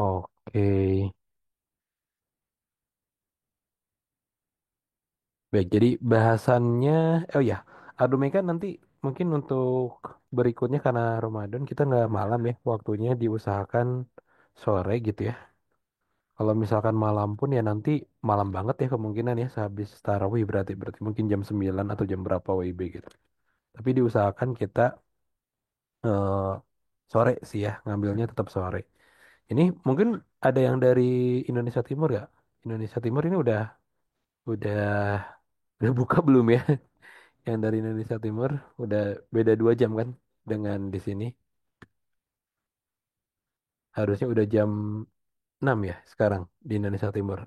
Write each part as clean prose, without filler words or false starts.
Oke. Baik, jadi bahasannya, oh ya, Ardumeka nanti mungkin untuk berikutnya karena Ramadan kita nggak malam ya, waktunya diusahakan sore gitu ya. Kalau misalkan malam pun ya nanti malam banget ya kemungkinan ya sehabis tarawih berarti berarti mungkin jam 9 atau jam berapa WIB gitu. Tapi diusahakan kita eh, sore sih ya, ngambilnya tetap sore. Ini mungkin ada yang dari Indonesia Timur ya? Indonesia Timur ini udah udah buka belum ya? Yang dari Indonesia Timur udah beda 2 jam kan dengan di sini. Harusnya udah jam 6 ya sekarang di Indonesia Timur.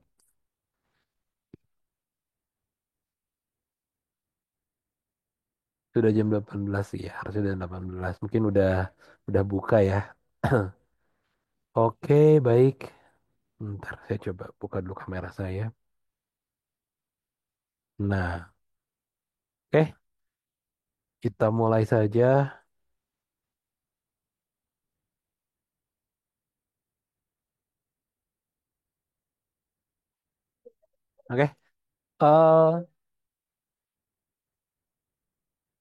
Sudah jam 18 sih ya, harusnya udah 18. Mungkin udah buka ya. Oke, baik. Ntar saya coba buka dulu kamera saya. Nah, oke, kita mulai saja. Oke.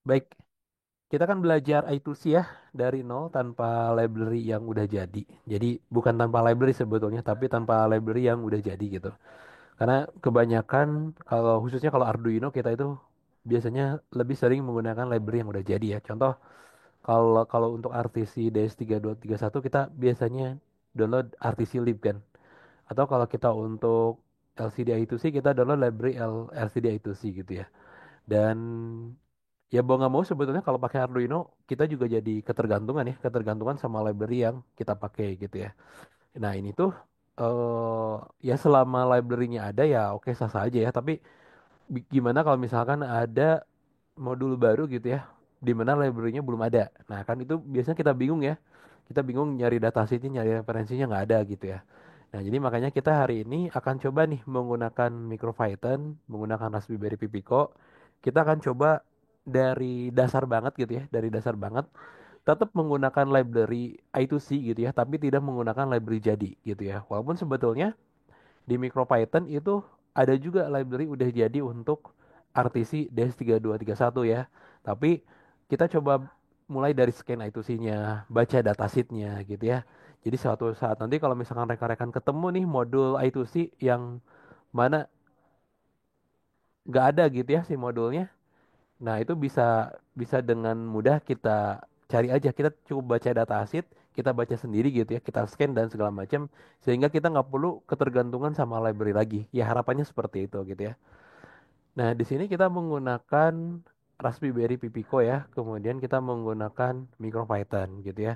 Baik. Kita kan belajar I2C ya dari nol tanpa library yang udah jadi. Jadi bukan tanpa library sebetulnya, tapi tanpa library yang udah jadi gitu. Karena kebanyakan kalau khususnya kalau Arduino kita itu biasanya lebih sering menggunakan library yang udah jadi ya. Contoh kalau kalau untuk RTC DS3231 kita biasanya download RTC Lib kan. Atau kalau kita untuk LCD I2C kita download library LCD I2C gitu ya. Dan ya mau nggak mau sebetulnya kalau pakai Arduino kita juga jadi ketergantungan ya, ketergantungan sama library yang kita pakai gitu ya. Nah ini tuh ya selama library-nya ada ya oke sah-sah aja ya. Tapi gimana kalau misalkan ada modul baru gitu ya, di mana library-nya belum ada. Nah kan itu biasanya kita bingung ya. Kita bingung nyari datasheetnya, nyari referensinya nggak ada gitu ya. Nah jadi makanya kita hari ini akan coba nih menggunakan MicroPython, menggunakan Raspberry Pi Pico. Kita akan coba dari dasar banget gitu ya, dari dasar banget tetap menggunakan library I2C gitu ya, tapi tidak menggunakan library jadi gitu ya. Walaupun sebetulnya di MicroPython itu ada juga library udah jadi untuk RTC DS3231 ya. Tapi kita coba mulai dari scan I2C-nya, baca datasheet-nya gitu ya. Jadi suatu saat nanti kalau misalkan rekan-rekan ketemu nih modul I2C yang mana nggak ada gitu ya si modulnya. Nah, itu bisa bisa dengan mudah kita cari aja. Kita cukup baca datasheet, kita baca sendiri gitu ya, kita scan dan segala macam sehingga kita nggak perlu ketergantungan sama library lagi. Ya harapannya seperti itu gitu ya. Nah, di sini kita menggunakan Raspberry Pi Pico ya, kemudian kita menggunakan MicroPython gitu ya.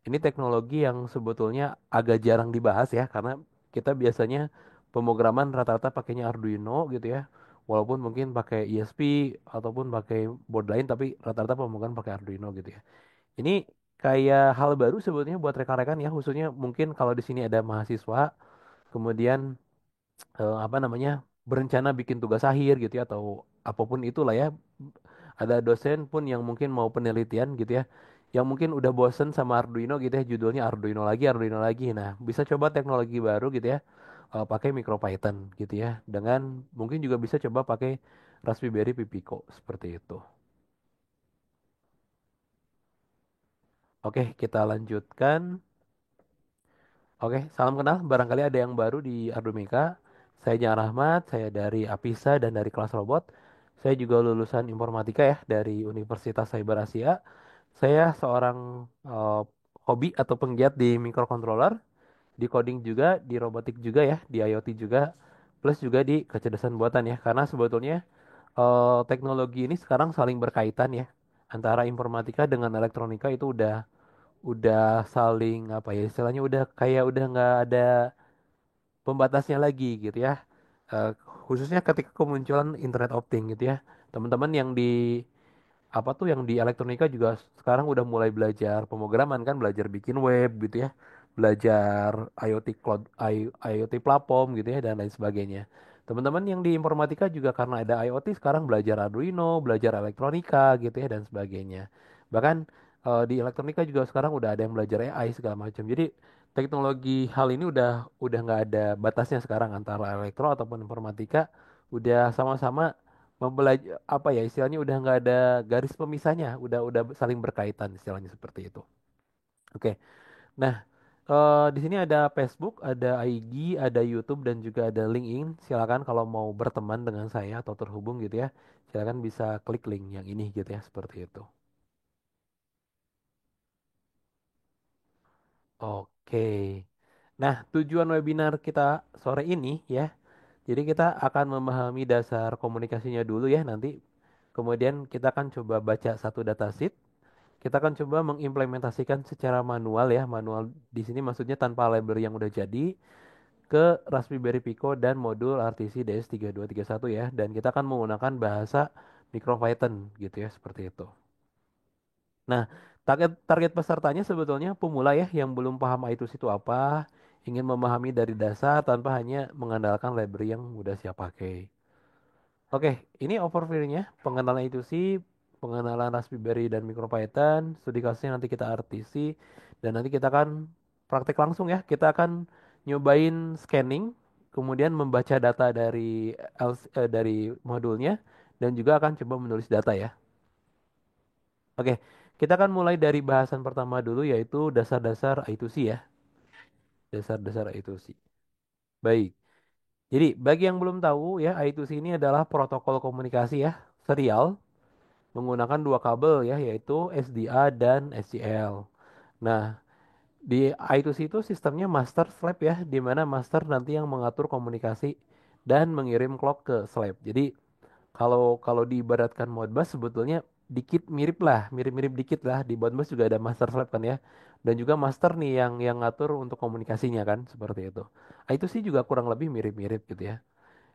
Ini teknologi yang sebetulnya agak jarang dibahas ya, karena kita biasanya pemrograman rata-rata pakainya Arduino gitu ya. Walaupun mungkin pakai ESP ataupun pakai board lain, tapi rata-rata pemrograman pakai Arduino gitu ya. Ini kayak hal baru sebetulnya buat rekan-rekan ya, khususnya mungkin kalau di sini ada mahasiswa, kemudian apa namanya berencana bikin tugas akhir gitu ya atau apapun itulah ya ada dosen pun yang mungkin mau penelitian gitu ya yang mungkin udah bosen sama Arduino gitu ya judulnya Arduino lagi nah bisa coba teknologi baru gitu ya pakai MicroPython gitu ya dengan mungkin juga bisa coba pakai Raspberry Pi Pico seperti itu. Oke kita lanjutkan. Oke, salam kenal. Barangkali ada yang baru di Ardumika. Saya Jan Rahmat, saya dari Apisa dan dari kelas robot. Saya juga lulusan informatika ya dari Universitas Cyber Asia. Saya seorang hobi atau penggiat di microcontroller, di coding juga, di robotik juga ya, di IoT juga, plus juga di kecerdasan buatan ya. Karena sebetulnya teknologi ini sekarang saling berkaitan ya. Antara informatika dengan elektronika itu udah saling apa ya istilahnya udah kayak udah nggak ada pembatasnya lagi gitu ya. Eh, Khususnya ketika kemunculan internet of things gitu ya. Teman-teman yang di apa tuh yang di elektronika juga sekarang udah mulai belajar pemrograman kan, belajar bikin web gitu ya. Belajar IoT cloud, IoT platform gitu ya dan lain sebagainya. Teman-teman yang di informatika juga karena ada IoT sekarang belajar Arduino, belajar elektronika gitu ya dan sebagainya. Bahkan Di elektronika juga sekarang udah ada yang belajar AI segala macam. Jadi teknologi hal ini udah nggak ada batasnya sekarang antara elektro ataupun informatika udah sama-sama mempelajari apa ya istilahnya udah nggak ada garis pemisahnya, udah saling berkaitan istilahnya seperti itu. Oke. Nah, di sini ada Facebook, ada IG, ada YouTube dan juga ada LinkedIn. Silakan kalau mau berteman dengan saya atau terhubung gitu ya. Silakan bisa klik link yang ini gitu ya, seperti itu. Oke. Nah, tujuan webinar kita sore ini ya. Jadi kita akan memahami dasar komunikasinya dulu ya nanti. Kemudian kita akan coba baca satu datasheet. Kita akan coba mengimplementasikan secara manual ya. Manual di sini maksudnya tanpa library yang udah jadi ke Raspberry Pico dan modul RTC DS3231 ya. Dan kita akan menggunakan bahasa MicroPython gitu ya, seperti itu. Nah, target target pesertanya sebetulnya pemula ya yang belum paham ITUS itu apa, ingin memahami dari dasar tanpa hanya mengandalkan library yang udah siap pakai. Oke, ini overview-nya, pengenalan ITUS, pengenalan Raspberry dan MicroPython, studi kasusnya nanti kita RTC, dan nanti kita akan praktek langsung ya. Kita akan nyobain scanning, kemudian membaca data dari modulnya, dan juga akan coba menulis data ya. Oke, kita akan mulai dari bahasan pertama dulu yaitu dasar-dasar I2C ya. Dasar-dasar I2C. Baik. Jadi, bagi yang belum tahu ya, I2C ini adalah protokol komunikasi ya, serial menggunakan dua kabel ya, yaitu SDA dan SCL. Nah, di I2C itu sistemnya master slave ya, di mana master nanti yang mengatur komunikasi dan mengirim clock ke slave. Jadi, kalau kalau diibaratkan Modbus sebetulnya dikit mirip lah, mirip-mirip dikit lah. Di Modbus juga ada master slave kan ya. Dan juga master nih yang ngatur untuk komunikasinya kan, seperti itu. Ah, itu sih juga kurang lebih mirip-mirip gitu ya.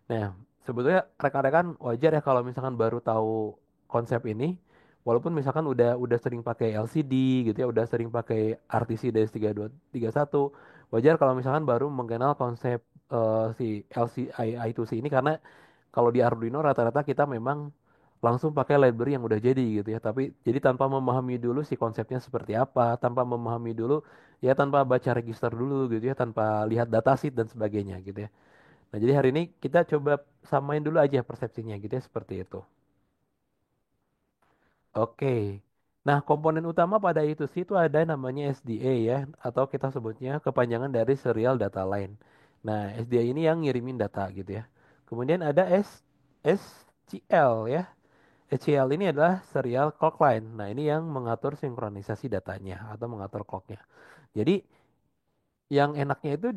Nah, sebetulnya rekan-rekan wajar ya kalau misalkan baru tahu konsep ini, walaupun misalkan udah sering pakai LCD gitu ya, udah sering pakai RTC DS3231, wajar kalau misalkan baru mengenal konsep si LCI I2C ini karena kalau di Arduino rata-rata kita memang langsung pakai library yang udah jadi gitu ya. Tapi jadi tanpa memahami dulu si konsepnya seperti apa, tanpa memahami dulu ya tanpa baca register dulu gitu ya, tanpa lihat datasheet dan sebagainya gitu ya. Nah, jadi hari ini kita coba samain dulu aja persepsinya gitu ya seperti itu. Oke. Nah, komponen utama pada itu sih itu ada namanya SDA ya atau kita sebutnya kepanjangan dari Serial Data Line. Nah, SDA ini yang ngirimin data gitu ya. Kemudian ada SCL ya. SCL ini adalah Serial Clock Line. Nah, ini yang mengatur sinkronisasi datanya atau mengatur clocknya. Jadi, yang enaknya itu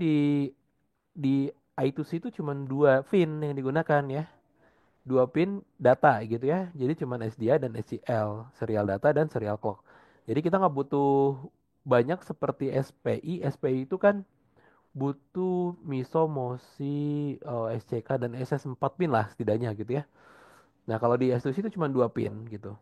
di I2C itu cuma dua pin yang digunakan ya. Dua pin data gitu ya. Jadi cuman SDA dan SCL, serial data dan serial clock. Jadi kita nggak butuh banyak seperti SPI. SPI itu kan butuh MISO, MOSI, SCK dan SS 4 pin lah setidaknya gitu ya. Nah kalau di S2C itu cuma dua pin gitu.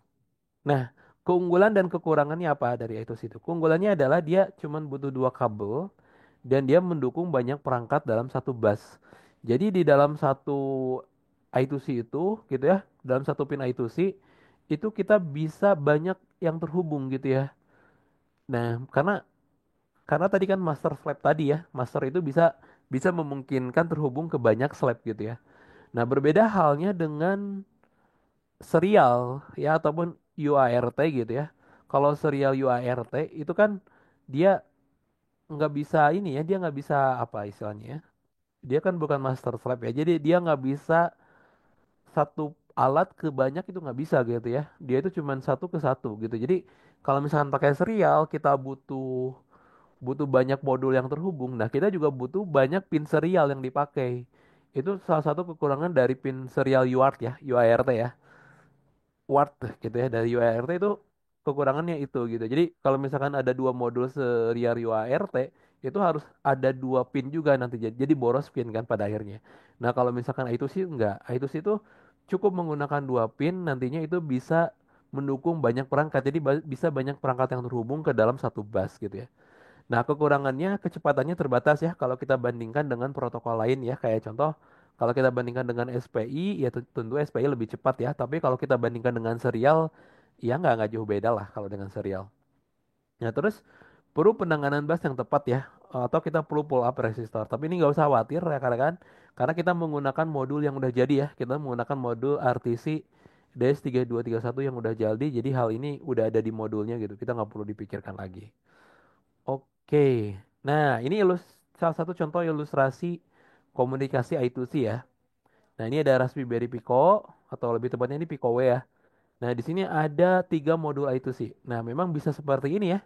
Nah keunggulan dan kekurangannya apa dari S2C itu? Keunggulannya adalah dia cuma butuh dua kabel dan dia mendukung banyak perangkat dalam satu bus. Jadi di dalam satu I2C itu gitu ya, dalam satu pin I2C itu kita bisa banyak yang terhubung gitu ya. Nah, karena tadi kan master slab tadi ya, master itu bisa bisa memungkinkan terhubung ke banyak slab gitu ya. Nah, berbeda halnya dengan serial ya ataupun UART gitu ya. Kalau serial UART itu kan dia nggak bisa ini ya, dia nggak bisa apa istilahnya ya. Dia kan bukan master slave ya. Jadi dia nggak bisa satu alat ke banyak itu nggak bisa gitu ya. Dia itu cuma satu ke satu gitu. Jadi kalau misalkan pakai serial kita butuh butuh banyak modul yang terhubung. Nah, kita juga butuh banyak pin serial yang dipakai. Itu salah satu kekurangan dari pin serial UART ya, UART ya. Word gitu ya dari UART itu kekurangannya itu gitu. Jadi kalau misalkan ada dua modul serial UART itu harus ada dua pin juga nanti jadi boros pin kan pada akhirnya. Nah kalau misalkan itu sih enggak, itu sih itu cukup menggunakan dua pin nantinya itu bisa mendukung banyak perangkat. Jadi bisa banyak perangkat yang terhubung ke dalam satu bus gitu ya. Nah, kekurangannya kecepatannya terbatas ya kalau kita bandingkan dengan protokol lain ya. Kayak contoh, kalau kita bandingkan dengan SPI, ya tentu SPI lebih cepat ya. Tapi kalau kita bandingkan dengan serial, ya nggak jauh beda lah kalau dengan serial. Nah, terus perlu penanganan bass yang tepat ya, atau kita perlu pull up resistor. Tapi ini nggak usah khawatir ya kan, karena kita menggunakan modul yang udah jadi ya. Kita menggunakan modul RTC DS3231 yang udah jadi. Jadi hal ini udah ada di modulnya gitu. Kita nggak perlu dipikirkan lagi. Oke. Nah, ini salah satu contoh ilustrasi komunikasi I2C ya. Nah, ini ada Raspberry Pico atau lebih tepatnya ini Pico W ya. Nah, di sini ada tiga modul I2C. Nah, memang bisa seperti ini ya.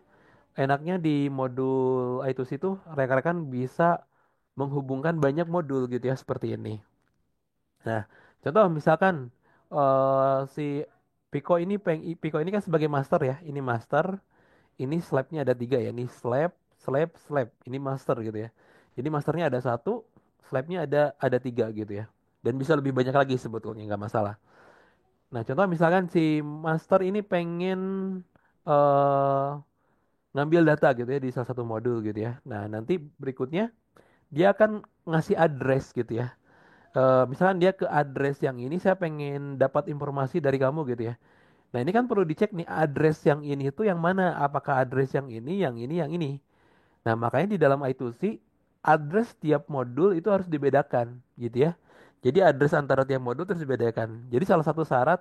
Enaknya di modul I2C itu rekan-rekan bisa menghubungkan banyak modul gitu ya seperti ini. Nah, contoh misalkan si Pico ini kan sebagai master ya. Ini master, ini slabnya ada tiga ya. Ini slab, slab, slab. Ini master gitu ya. Jadi masternya ada satu, slabnya ada tiga gitu ya. Dan bisa lebih banyak lagi sebetulnya nggak masalah. Nah, contoh misalkan si master ini pengen eh ngambil data gitu ya di salah satu modul gitu ya. Nah, nanti berikutnya dia akan ngasih address gitu ya. Misalkan dia ke address yang ini saya pengen dapat informasi dari kamu gitu ya. Nah, ini kan perlu dicek nih address yang ini itu yang mana? Apakah address yang ini, yang ini, yang ini? Nah, makanya di dalam I2C address tiap modul itu harus dibedakan gitu ya. Jadi address antara tiap modul terus dibedakan. Jadi salah satu syarat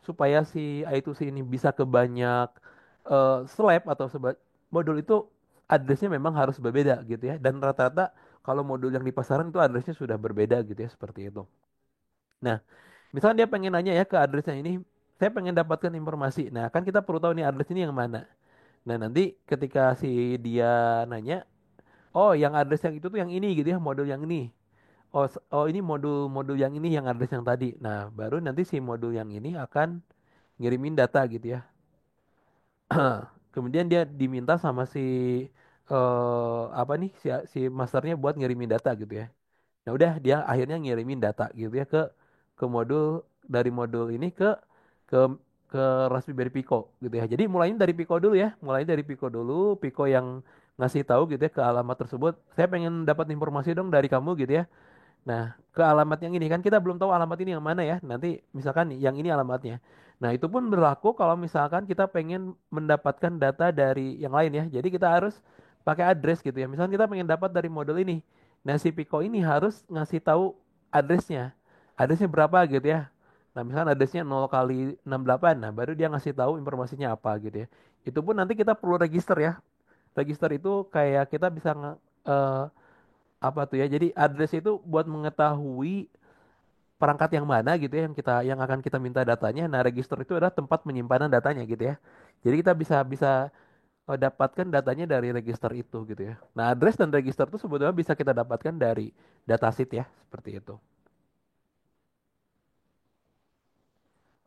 supaya si I2C ini bisa ke banyak slab atau modul itu addressnya memang harus berbeda gitu ya. Dan rata-rata kalau modul yang di pasaran itu addressnya sudah berbeda gitu ya seperti itu. Nah, misalnya dia pengen nanya ya ke addressnya ini, saya pengen dapatkan informasi. Nah, kan kita perlu tahu nih address ini yang mana. Nah, nanti ketika si dia nanya, oh, yang address yang itu tuh yang ini gitu ya, modul yang ini. Oh, ini modul-modul yang ini yang address yang tadi. Nah, baru nanti si modul yang ini akan ngirimin data gitu ya. Kemudian dia diminta sama si apa nih si masternya buat ngirimin data gitu ya. Nah, udah dia akhirnya ngirimin data gitu ya ke modul dari modul ini ke ke Raspberry Pico gitu ya. Jadi mulainya dari Pico dulu ya. Mulainya dari Pico dulu, Pico yang ngasih tahu gitu ya ke alamat tersebut. Saya pengen dapat informasi dong dari kamu gitu ya. Nah, ke alamat yang ini kan kita belum tahu alamat ini yang mana ya. Nanti misalkan yang ini alamatnya. Nah, itu pun berlaku kalau misalkan kita pengen mendapatkan data dari yang lain ya. Jadi kita harus pakai address gitu ya. Misalkan kita pengen dapat dari model ini. Nah, si Pico ini harus ngasih tahu addressnya. Addressnya berapa gitu ya. Nah, misalkan addressnya 0 kali 68. Nah, baru dia ngasih tahu informasinya apa gitu ya. Itu pun nanti kita perlu register ya. Register itu kayak kita bisa apa tuh ya? Jadi address itu buat mengetahui perangkat yang mana gitu ya yang akan kita minta datanya. Nah, register itu adalah tempat penyimpanan datanya gitu ya. Jadi kita bisa bisa dapatkan datanya dari register itu gitu ya. Nah, address dan register itu sebetulnya bisa kita dapatkan dari datasheet ya, seperti itu.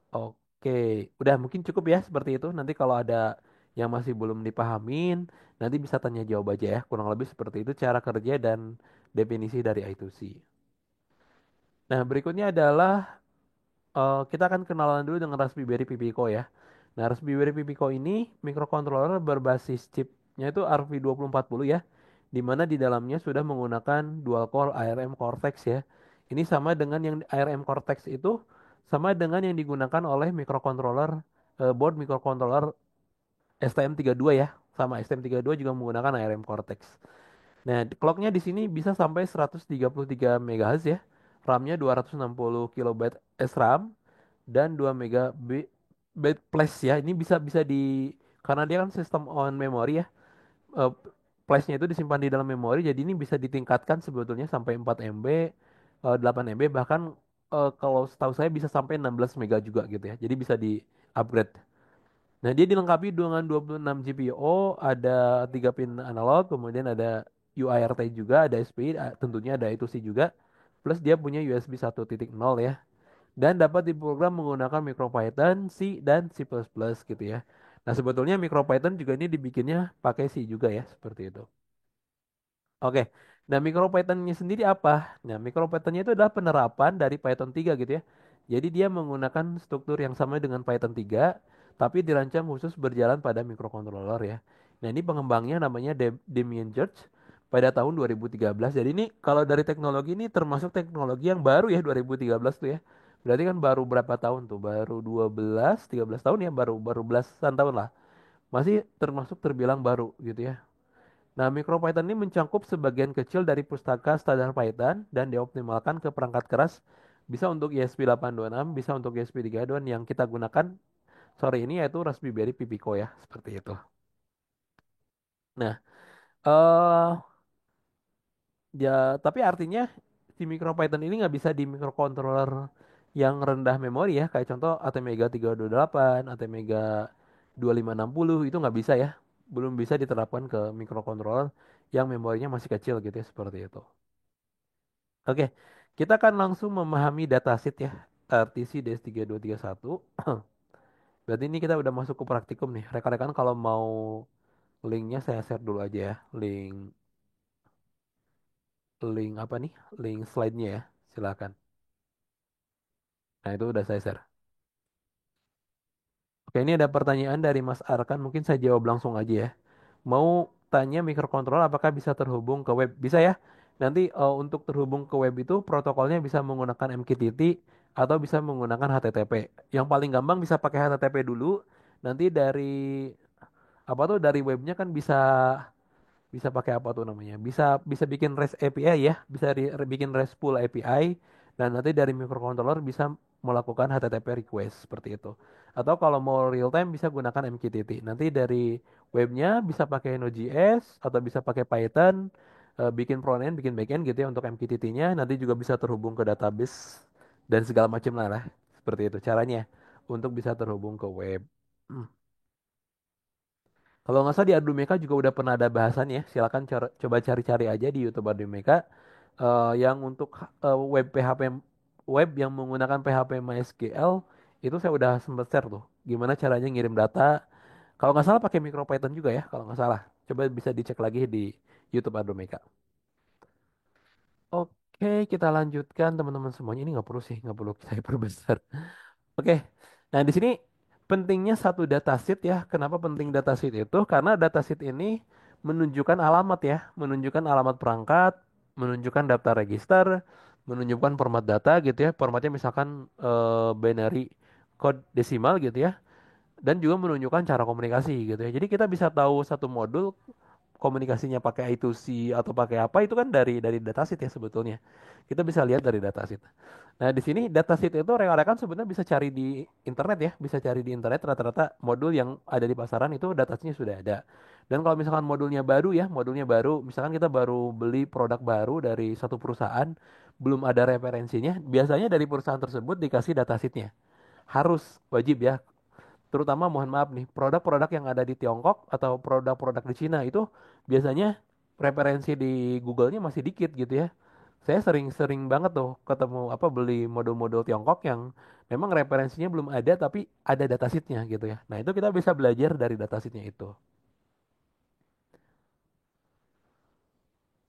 Oke, udah mungkin cukup ya seperti itu. Nanti kalau ada yang masih belum dipahamin, nanti bisa tanya jawab aja ya. Kurang lebih seperti itu cara kerja dan definisi dari I2C. Nah, berikutnya adalah kita akan kenalan dulu dengan Raspberry Pi Pico ya. Nah, Raspberry Pi Pico ini microcontroller berbasis chipnya itu RV2040 ya, di mana di dalamnya sudah menggunakan dual core ARM Cortex ya. Ini sama dengan yang ARM Cortex itu sama dengan yang digunakan oleh microcontroller board microcontroller STM32 ya. Sama STM32 juga menggunakan ARM Cortex. Nah, clocknya di sini bisa sampai 133 MHz ya. RAM-nya 260 kilobyte SRAM dan 2 megabyte flash ya. Ini bisa bisa karena dia kan sistem on memory ya. eh, Flashnya itu disimpan di dalam memori jadi ini bisa ditingkatkan sebetulnya sampai 4 MB, 8 MB bahkan kalau setahu saya bisa sampai 16 mega juga gitu ya. Jadi bisa di-upgrade. Nah, dia dilengkapi dengan 26 GPIO, ada 3 pin analog, kemudian ada UART juga, ada SPI, tentunya ada I2C juga. Plus dia punya USB 1.0 ya. Dan dapat diprogram menggunakan MicroPython, C, dan C++ gitu ya. Nah, sebetulnya MicroPython juga ini dibikinnya pakai C juga ya, seperti itu. Oke. Nah, MicroPython-nya sendiri apa? Nah, MicroPython-nya itu adalah penerapan dari Python 3 gitu ya. Jadi dia menggunakan struktur yang sama dengan Python 3, tapi dirancang khusus berjalan pada microcontroller ya. Nah, ini pengembangnya namanya Damien George pada tahun 2013. Jadi ini kalau dari teknologi ini termasuk teknologi yang baru ya 2013 tuh ya. Berarti kan baru berapa tahun tuh? Baru 12, 13 tahun ya, baru baru belasan tahun lah. masih termasuk terbilang baru gitu ya. Nah, MicroPython ini mencangkup sebagian kecil dari pustaka standar Python dan dioptimalkan ke perangkat keras. Bisa untuk ESP826, bisa untuk ESP32 yang kita gunakan sore ini yaitu Raspberry Pi Pico ya, seperti itu. Nah, ya tapi artinya si MicroPython ini nggak bisa di microcontroller yang rendah memori ya, kayak contoh ATmega 328, ATmega 2560 itu nggak bisa ya. Belum bisa diterapkan ke microcontroller yang memorinya masih kecil gitu ya, seperti itu. Oke, kita akan langsung memahami datasheet ya, RTC DS3231. Berarti ini kita udah masuk ke praktikum nih. Rekan-rekan kalau mau linknya saya share dulu aja ya. Link apa nih? Link slide-nya ya. Silakan. Nah, itu udah saya share. Oke, ini ada pertanyaan dari Mas Arkan. Mungkin saya jawab langsung aja ya. Mau tanya microcontroller apakah bisa terhubung ke web? Bisa ya. Nanti untuk terhubung ke web itu protokolnya bisa menggunakan MQTT atau bisa menggunakan HTTP. Yang paling gampang bisa pakai HTTP dulu. Nanti dari apa tuh dari webnya kan bisa bisa pakai apa tuh namanya? Bisa bisa bikin REST API ya, bisa bikin RESTful API dan nanti dari microcontroller bisa melakukan HTTP request seperti itu. Atau kalau mau real time bisa gunakan MQTT. Nanti dari webnya bisa pakai Node.js atau bisa pakai Python, bikin front end, bikin back end gitu ya untuk MQTT-nya. Nanti juga bisa terhubung ke database dan segala macam lah. Seperti itu caranya untuk bisa terhubung ke web. Kalau nggak salah di Ardumeka juga udah pernah ada bahasan ya. Silakan coba cari-cari aja di YouTube Ardumeka. Yang untuk web PHP web yang menggunakan PHP MySQL itu saya udah sempat share tuh. Gimana caranya ngirim data. Kalau nggak salah pakai MicroPython juga ya. Kalau nggak salah. Coba bisa dicek lagi di YouTube Ardumeka. Oke, kita lanjutkan teman-teman semuanya. Ini nggak perlu sih, nggak perlu saya perbesar. Oke, nah di sini pentingnya satu datasheet ya. Kenapa penting datasheet itu? Karena datasheet ini menunjukkan alamat ya, menunjukkan alamat perangkat, menunjukkan daftar register, menunjukkan format data gitu ya. Formatnya misalkan binary code desimal gitu ya. Dan juga menunjukkan cara komunikasi gitu ya. Jadi kita bisa tahu satu modul komunikasinya pakai I2C atau pakai apa itu kan dari datasheet ya sebetulnya. Kita bisa lihat dari datasheet. Nah, di sini datasheet itu rekan-rekan sebenarnya bisa cari di internet ya, bisa cari di internet rata-rata modul yang ada di pasaran itu datasnya sudah ada. Dan kalau misalkan modulnya baru ya, modulnya baru, misalkan kita baru beli produk baru dari satu perusahaan, belum ada referensinya, biasanya dari perusahaan tersebut dikasih datasheetnya. Harus wajib ya, terutama mohon maaf nih, produk-produk yang ada di Tiongkok atau produk-produk di Cina itu biasanya referensi di Google-nya masih dikit gitu ya. Saya sering-sering banget tuh ketemu apa beli modul-modul Tiongkok yang memang referensinya belum ada tapi ada datasheet-nya gitu ya. Nah, itu kita bisa belajar dari datasheet-nya itu.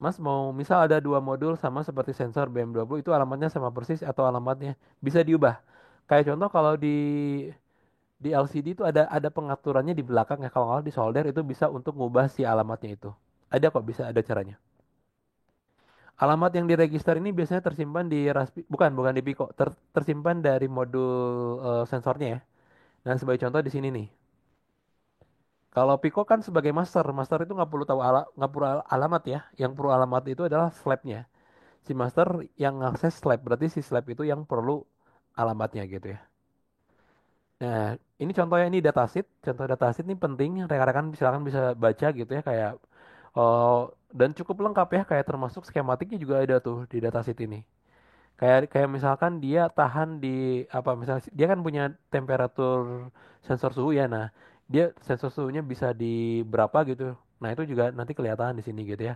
Mas mau misal ada dua modul sama seperti sensor BM20 itu alamatnya sama persis atau alamatnya bisa diubah. Kayak contoh kalau di LCD itu ada pengaturannya di belakang ya. Kalau nggak di solder itu bisa untuk ngubah si alamatnya itu. Ada kok bisa ada caranya. Alamat yang diregister ini biasanya tersimpan di Raspi, bukan di Pico, tersimpan dari modul sensornya ya. Nah, sebagai contoh di sini nih. Kalau Pico kan sebagai master, master itu nggak perlu tahu nggak perlu alamat ya. Yang perlu alamat itu adalah slabnya. Si master yang ngakses slab, berarti si slab itu yang perlu alamatnya gitu ya. Nah, ini contohnya ini datasheet. Contoh datasheet ini penting. Rekan-rekan silakan bisa baca gitu ya kayak dan cukup lengkap ya kayak termasuk skematiknya juga ada tuh di datasheet ini. Kayak kayak misalkan dia tahan di apa misalnya dia kan punya temperatur sensor suhu ya. Nah, dia sensor suhunya bisa di berapa gitu. Nah, itu juga nanti kelihatan di sini gitu ya.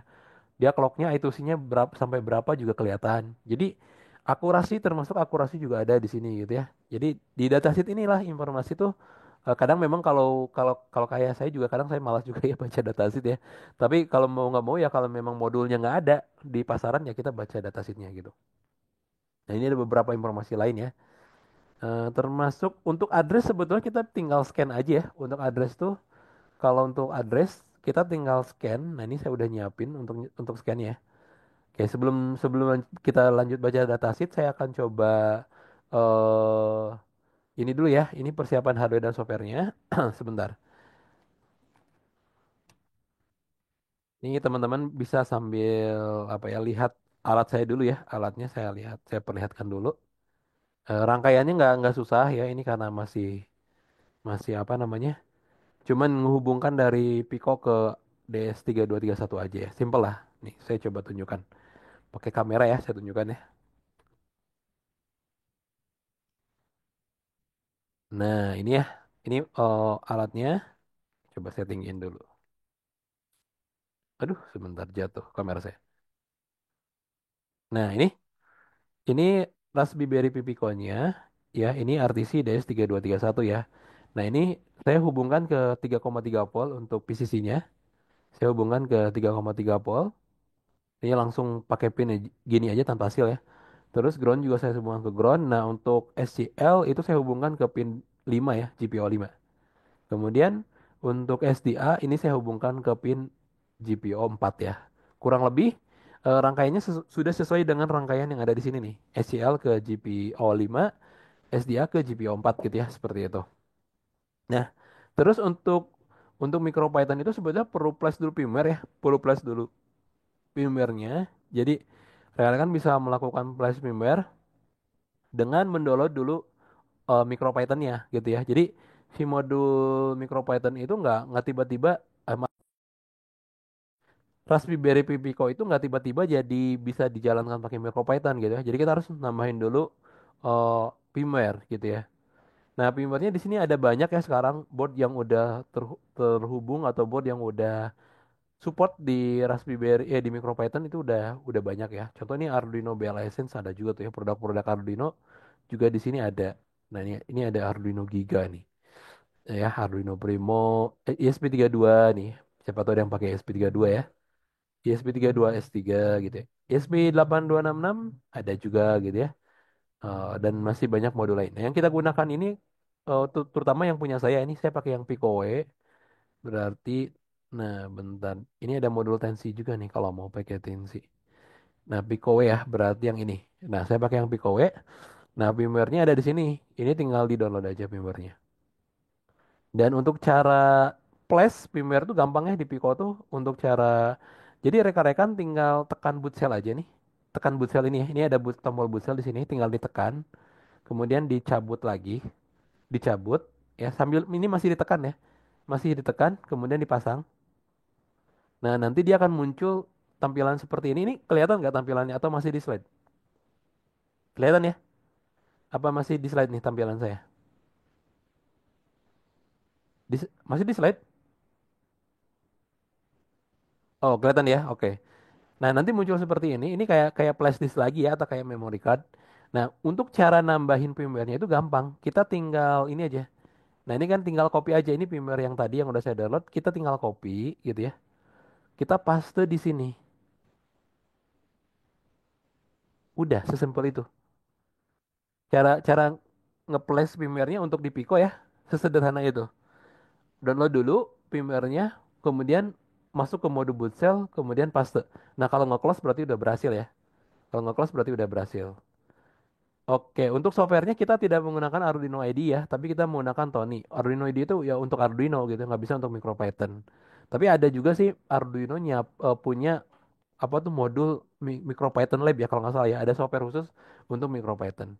Dia clocknya itusinya berapa sampai berapa juga kelihatan. Jadi akurasi termasuk akurasi juga ada di sini gitu ya. Jadi di datasheet inilah informasi tuh kadang memang kalau kalau kalau kayak saya juga kadang saya malas juga ya baca datasheet ya. Tapi kalau mau nggak mau ya kalau memang modulnya nggak ada di pasaran ya kita baca datasheetnya gitu. Nah, ini ada beberapa informasi lain ya. Termasuk untuk address sebetulnya kita tinggal scan aja ya. Untuk address tuh kalau untuk address kita tinggal scan. Nah, ini saya udah nyiapin untuk scan ya. Oke, sebelum sebelum kita lanjut baca datasheet, saya akan coba ini dulu ya. Ini persiapan hardware dan softwarenya. Sebentar. Ini teman-teman bisa sambil apa ya lihat alat saya dulu ya. Alatnya saya lihat, saya perlihatkan dulu. Rangkaiannya nggak susah ya. Ini karena masih masih apa namanya? Cuman menghubungkan dari Pico ke DS3231 aja ya. Simple lah. Nih, saya coba tunjukkan. Pakai kamera ya, saya tunjukkan ya. Nah, ini ya. Ini alatnya. Coba saya tinggiin dulu. Aduh, sebentar jatuh kamera saya. Nah, ini Raspberry Pi Pico-nya ya, ini RTC DS3231 ya. Nah, ini saya hubungkan ke 3,3 volt untuk PCC-nya. Saya hubungkan ke 3,3 volt. Ini langsung pakai pin gini aja tanpa hasil ya. Terus ground juga saya hubungkan ke ground. Nah, untuk SCL itu saya hubungkan ke pin 5 ya, GPIO 5. Kemudian untuk SDA ini saya hubungkan ke pin GPIO 4 ya. Kurang lebih rangkaiannya sudah sesuai dengan rangkaian yang ada di sini nih. SCL ke GPIO 5, SDA ke GPIO 4 gitu ya, seperti itu. Nah, terus untuk MicroPython itu sebetulnya perlu flash dulu firmware ya, perlu flash dulu firmware-nya. Jadi rekan-rekan bisa melakukan flash firmware dengan mendownload dulu MicroPython-nya gitu ya. Jadi si modul MicroPython itu nggak tiba-tiba Raspberry Pi Pico itu nggak tiba-tiba jadi bisa dijalankan pakai MicroPython gitu ya. Jadi kita harus nambahin dulu firmware gitu ya. Nah, firmware-nya di sini ada banyak ya sekarang board yang udah terhubung atau board yang udah support di Raspberry di MicroPython itu udah banyak ya. Contoh ini Arduino Bell Essence ada juga tuh ya produk-produk Arduino juga di sini ada. Nah, ini ada Arduino Giga nih. Ya, Arduino Primo ESP32 nih. Siapa tahu ada yang pakai ESP32 ya. ESP32 S3 gitu ya. ESP8266 ada juga gitu ya. Dan masih banyak modul lain. Nah, yang kita gunakan ini terutama yang punya saya ini saya pakai yang Pico W. Berarti nah bentar. Ini ada modul tensi juga nih kalau mau pakai tensi. Nah, Pico W ya, berarti yang ini. Nah, saya pakai yang Pico W. Nah, firmware-nya ada di sini. Ini tinggal di-download aja firmware-nya. Dan untuk cara flash firmware tuh gampangnya di Pico tuh untuk cara jadi rekan-rekan tinggal tekan boot cell aja nih. Tekan boot cell ini ya. Ini ada tombol boot cell di sini, tinggal ditekan, kemudian dicabut lagi, dicabut ya sambil ini masih ditekan ya. Masih ditekan, kemudian dipasang. Nah, nanti dia akan muncul tampilan seperti ini. Ini kelihatan nggak tampilannya atau masih di slide? Kelihatan ya? Apa masih di slide nih tampilan saya? Masih di slide? Oh, kelihatan ya? Oke. Nah, nanti muncul seperti ini. Ini kayak kayak flash disk lagi ya atau kayak memory card. Nah, untuk cara nambahin firmware-nya itu gampang. Kita tinggal ini aja. Nah, ini kan tinggal copy aja ini firmware yang tadi yang udah saya download. Kita tinggal copy gitu ya. Kita paste di sini. Udah, sesimpel itu. Cara cara nge-flash firmware-nya untuk di Pico ya. Sesederhana itu. Download dulu firmware-nya, kemudian masuk ke mode boot cell, kemudian paste. Nah, kalau nge-close berarti udah berhasil ya. Kalau nge-close berarti udah berhasil. Oke, untuk softwarenya kita tidak menggunakan Arduino IDE ya, tapi kita menggunakan Tony. Arduino IDE itu ya untuk Arduino gitu, nggak bisa untuk MicroPython. Tapi ada juga sih Arduino punya apa tuh modul MicroPython Lab ya kalau nggak salah ya, ada software khusus untuk MicroPython.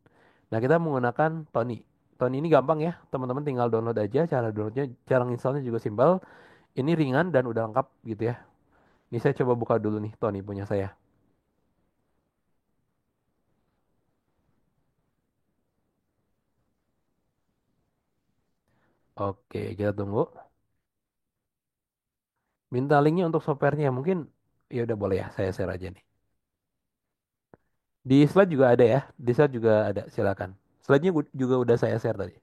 Nah, kita menggunakan Tony. Tony ini gampang ya, teman-teman tinggal download aja. Cara downloadnya, cara installnya juga simpel. Ini ringan dan udah lengkap gitu ya. Ini saya coba buka dulu nih Tony punya saya. Oke, kita tunggu. Minta linknya untuk softwarenya mungkin ya udah boleh ya saya share aja nih. Di slide juga ada ya, di slide juga ada silakan. Slide-nya juga udah saya share tadi.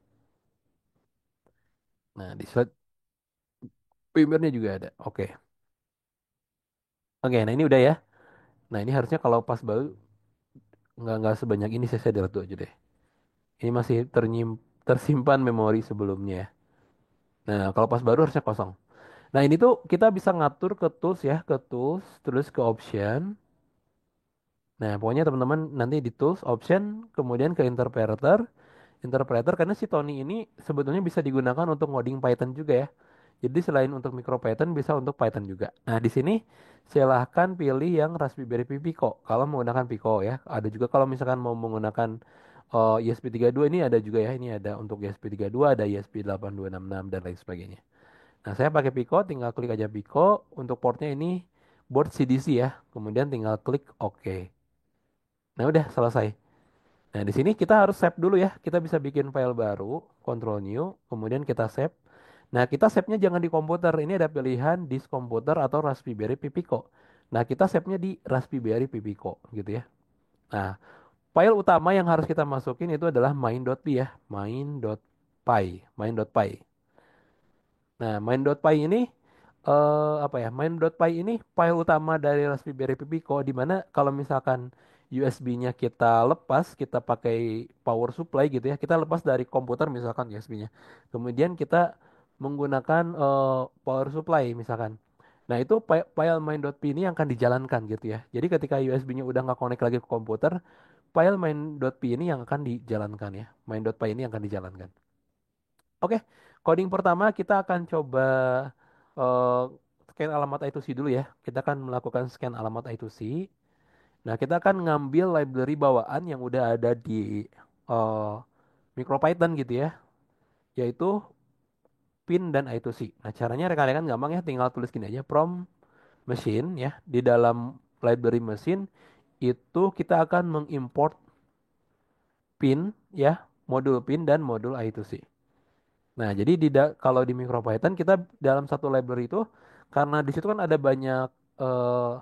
Nah di slide primernya juga ada. Oke, oke. Nah ini udah ya. Nah ini harusnya kalau pas baru nggak sebanyak ini saya share tuh aja deh. Ini masih tersimpan memori sebelumnya ya. Nah kalau pas baru harusnya kosong. Nah ini tuh kita bisa ngatur ke tools ya, ke tools, terus ke option. Nah pokoknya teman-teman nanti di tools, option, kemudian ke interpreter. Interpreter karena si Tony ini sebetulnya bisa digunakan untuk ngoding Python juga ya. Jadi selain untuk MicroPython bisa untuk Python juga. Nah, di sini silahkan pilih yang Raspberry Pi Pico kalau menggunakan Pico ya. Ada juga kalau misalkan mau menggunakan ESP32 ini ada juga ya. Ini ada untuk ESP32, ada ESP8266 dan lain sebagainya. Nah, saya pakai Pico, tinggal klik aja Pico. Untuk portnya ini board CDC ya. Kemudian tinggal klik OK. Nah, udah selesai. Nah, di sini kita harus save dulu ya. Kita bisa bikin file baru, Control New, kemudian kita save. Nah, kita save-nya jangan di komputer. Ini ada pilihan disk komputer atau Raspberry Pi Pico. Nah, kita save-nya di Raspberry Pi Pico gitu ya. Nah, file utama yang harus kita masukin itu adalah main.py ya. Main.py. Nah, main.py ini apa ya? Main.py ini file utama dari Raspberry Pi Pico di mana kalau misalkan USB-nya kita lepas, kita pakai power supply gitu ya. Kita lepas dari komputer misalkan USB-nya. Kemudian kita menggunakan power supply misalkan. Nah, itu file main.py ini yang akan dijalankan gitu ya. Jadi ketika USB-nya udah nggak connect lagi ke komputer, file main.py ini yang akan dijalankan ya. Main.py ini yang akan dijalankan. Oke, coding pertama kita akan coba eh, scan alamat I2C dulu ya. Kita akan melakukan scan alamat I2C. Nah, kita akan ngambil library bawaan yang udah ada di eh, MicroPython gitu ya, yaitu pin dan I2C. Nah, caranya rekan-rekan gampang ya, tinggal tulis gini aja, from machine ya. Di dalam library mesin itu kita akan mengimport pin ya, modul pin dan modul I2C. Nah, jadi kalau di MicroPython kita dalam satu library itu karena di situ kan ada banyak eh,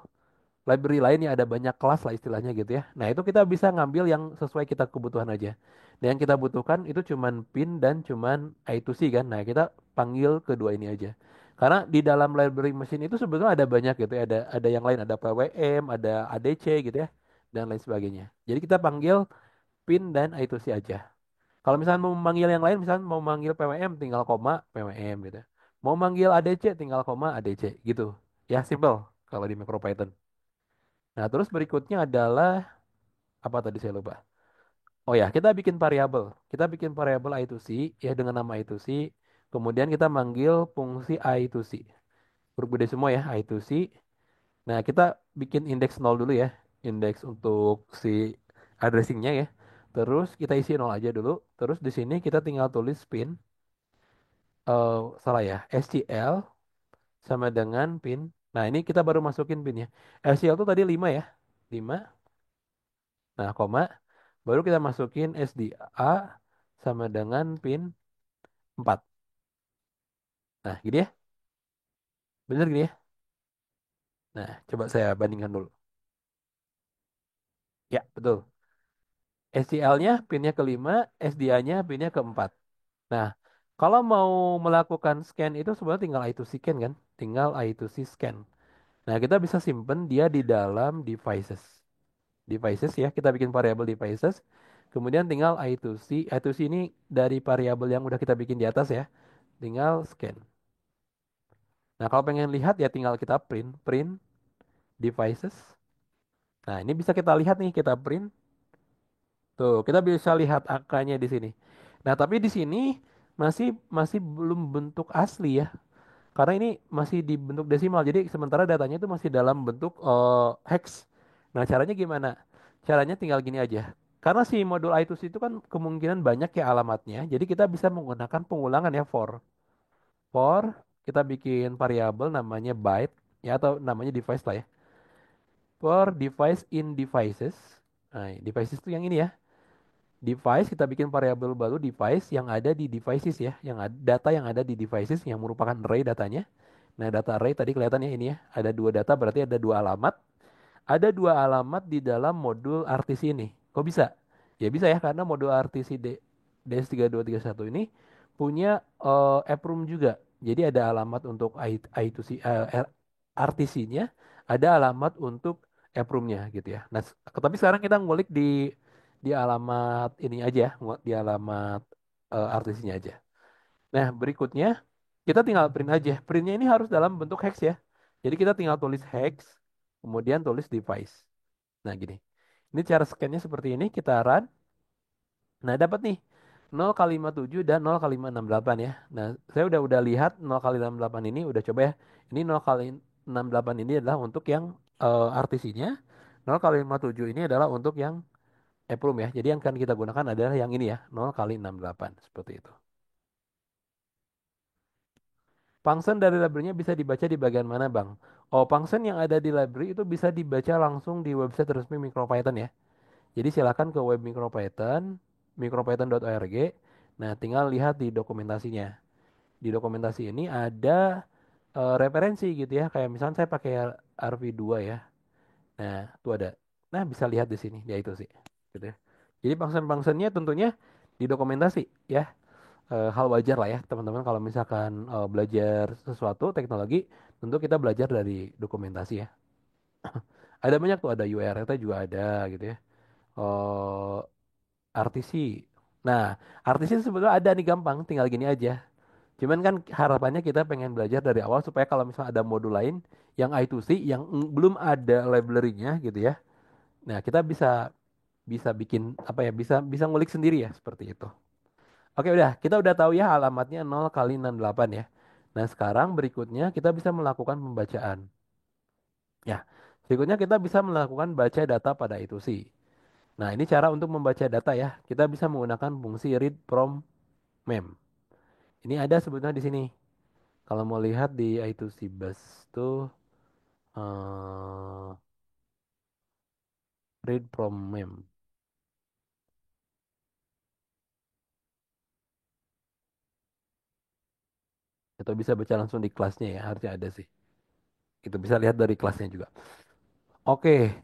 library lain ya, ada banyak kelas lah istilahnya gitu ya. Nah, itu kita bisa ngambil yang sesuai kita kebutuhan aja. Dan yang kita butuhkan itu cuman pin dan cuman I2C kan. Nah, kita panggil kedua ini aja. Karena di dalam library mesin itu sebetulnya ada banyak gitu ya. Ada yang lain, ada PWM, ada ADC gitu ya, dan lain sebagainya. Jadi kita panggil pin dan I2C aja. Kalau misalnya mau memanggil yang lain, misalnya mau manggil PWM tinggal koma PWM gitu. Mau manggil ADC tinggal koma ADC gitu. Ya simple kalau di MicroPython. Nah, terus berikutnya adalah apa tadi saya lupa. Oh ya, kita bikin variabel. Kita bikin variabel I2C ya dengan nama I2C. Kemudian kita manggil fungsi I2C. Huruf gede semua ya I2C. Nah, kita bikin indeks 0 dulu ya. Indeks untuk si addressingnya ya. Terus kita isi 0 aja dulu. Terus di sini kita tinggal tulis pin salah ya, SCL sama dengan pin. Nah, ini kita baru masukin pinnya. SCL itu tadi 5 ya. 5. Nah, koma. Baru kita masukin SDA sama dengan pin 4. Nah, gini ya. Bener gini ya. Nah, coba saya bandingkan dulu. Ya, betul. SCL-nya pinnya ke-5, SDA-nya pinnya ke-4. Nah, kalau mau melakukan scan itu sebenarnya tinggal I2C scan kan? Tinggal I2C scan. Nah, kita bisa simpen dia di dalam devices. Devices ya, kita bikin variabel devices. Kemudian tinggal I2C. I2C ini dari variabel yang udah kita bikin di atas ya. Tinggal scan. Nah, kalau pengen lihat ya tinggal kita print devices. Nah, ini bisa kita lihat nih, kita print. Tuh, kita bisa lihat angkanya di sini. Nah, tapi di sini masih masih belum bentuk asli ya. Karena ini masih di bentuk desimal. Jadi sementara datanya itu masih dalam bentuk hex. Nah, caranya gimana? Caranya tinggal gini aja. Karena si modul I2C itu kan kemungkinan banyak ya alamatnya. Jadi kita bisa menggunakan pengulangan ya for kita bikin variabel namanya byte ya atau namanya device lah ya. For device in devices. Nah, devices itu yang ini ya. Device kita bikin variabel baru device yang ada di devices ya, yang ada data yang ada di devices yang merupakan array datanya. Nah, data array tadi kelihatannya ini ya, ada dua data berarti ada dua alamat. Ada dua alamat di dalam modul RTC ini. Kok bisa? Ya bisa ya karena modul RTC DS3231 ini punya EPROM juga. Jadi ada alamat untuk I2C RTC-nya, ada alamat untuk EPROM-nya gitu ya. Nah, tapi sekarang kita ngulik di alamat ini aja, di alamat RTC-nya aja. Nah, berikutnya kita tinggal print aja. Printnya ini harus dalam bentuk hex ya. Jadi kita tinggal tulis hex, kemudian tulis device. Nah, gini. Ini cara scan-nya seperti ini. Kita run. Nah, dapat nih. nol kali 57 dan nol kali 68 ya. Nah, saya udah lihat nol kali 68 ini udah coba ya. Ini nol kali 68 ini adalah untuk yang RTC-nya. Nol kali 57 ini adalah untuk yang EPROM ya. Jadi yang akan kita gunakan adalah yang ini ya, nol kali 68 seperti itu. Function dari library-nya bisa dibaca di bagian mana, Bang? Oh, function yang ada di library itu bisa dibaca langsung di website resmi MicroPython ya. Jadi silakan ke web MicroPython, micropython.org. Nah, tinggal lihat di dokumentasinya. Di dokumentasi ini ada referensi gitu ya. Kayak misalnya saya pakai RV2 ya. Nah, itu ada. Nah, bisa lihat di sini. Ya itu sih. Gitu ya. Jadi function-functionnya tentunya di dokumentasi ya. Hal wajar lah ya teman-teman kalau misalkan belajar sesuatu teknologi tentu kita belajar dari dokumentasi ya. Ada banyak tuh ada URL juga ada gitu ya. Oh, RTC. Nah, RTC sebetulnya ada nih gampang, tinggal gini aja. Cuman kan harapannya kita pengen belajar dari awal supaya kalau misalnya ada modul lain yang I2C yang belum ada library-nya gitu ya. Nah, kita bisa bisa bikin apa ya? Bisa bisa ngulik sendiri ya seperti itu. Oke, kita udah tahu ya alamatnya 0 kali 68 ya. Nah, sekarang berikutnya kita bisa melakukan pembacaan. Ya, berikutnya kita bisa melakukan baca data pada I2C. Nah, ini cara untuk membaca data ya. Kita bisa menggunakan fungsi read from mem. Ini ada sebetulnya di sini. Kalau mau lihat di I2C bus tuh eh, read from mem. Atau bisa baca langsung di kelasnya ya, harusnya ada sih. Itu bisa lihat dari kelasnya juga. Oke.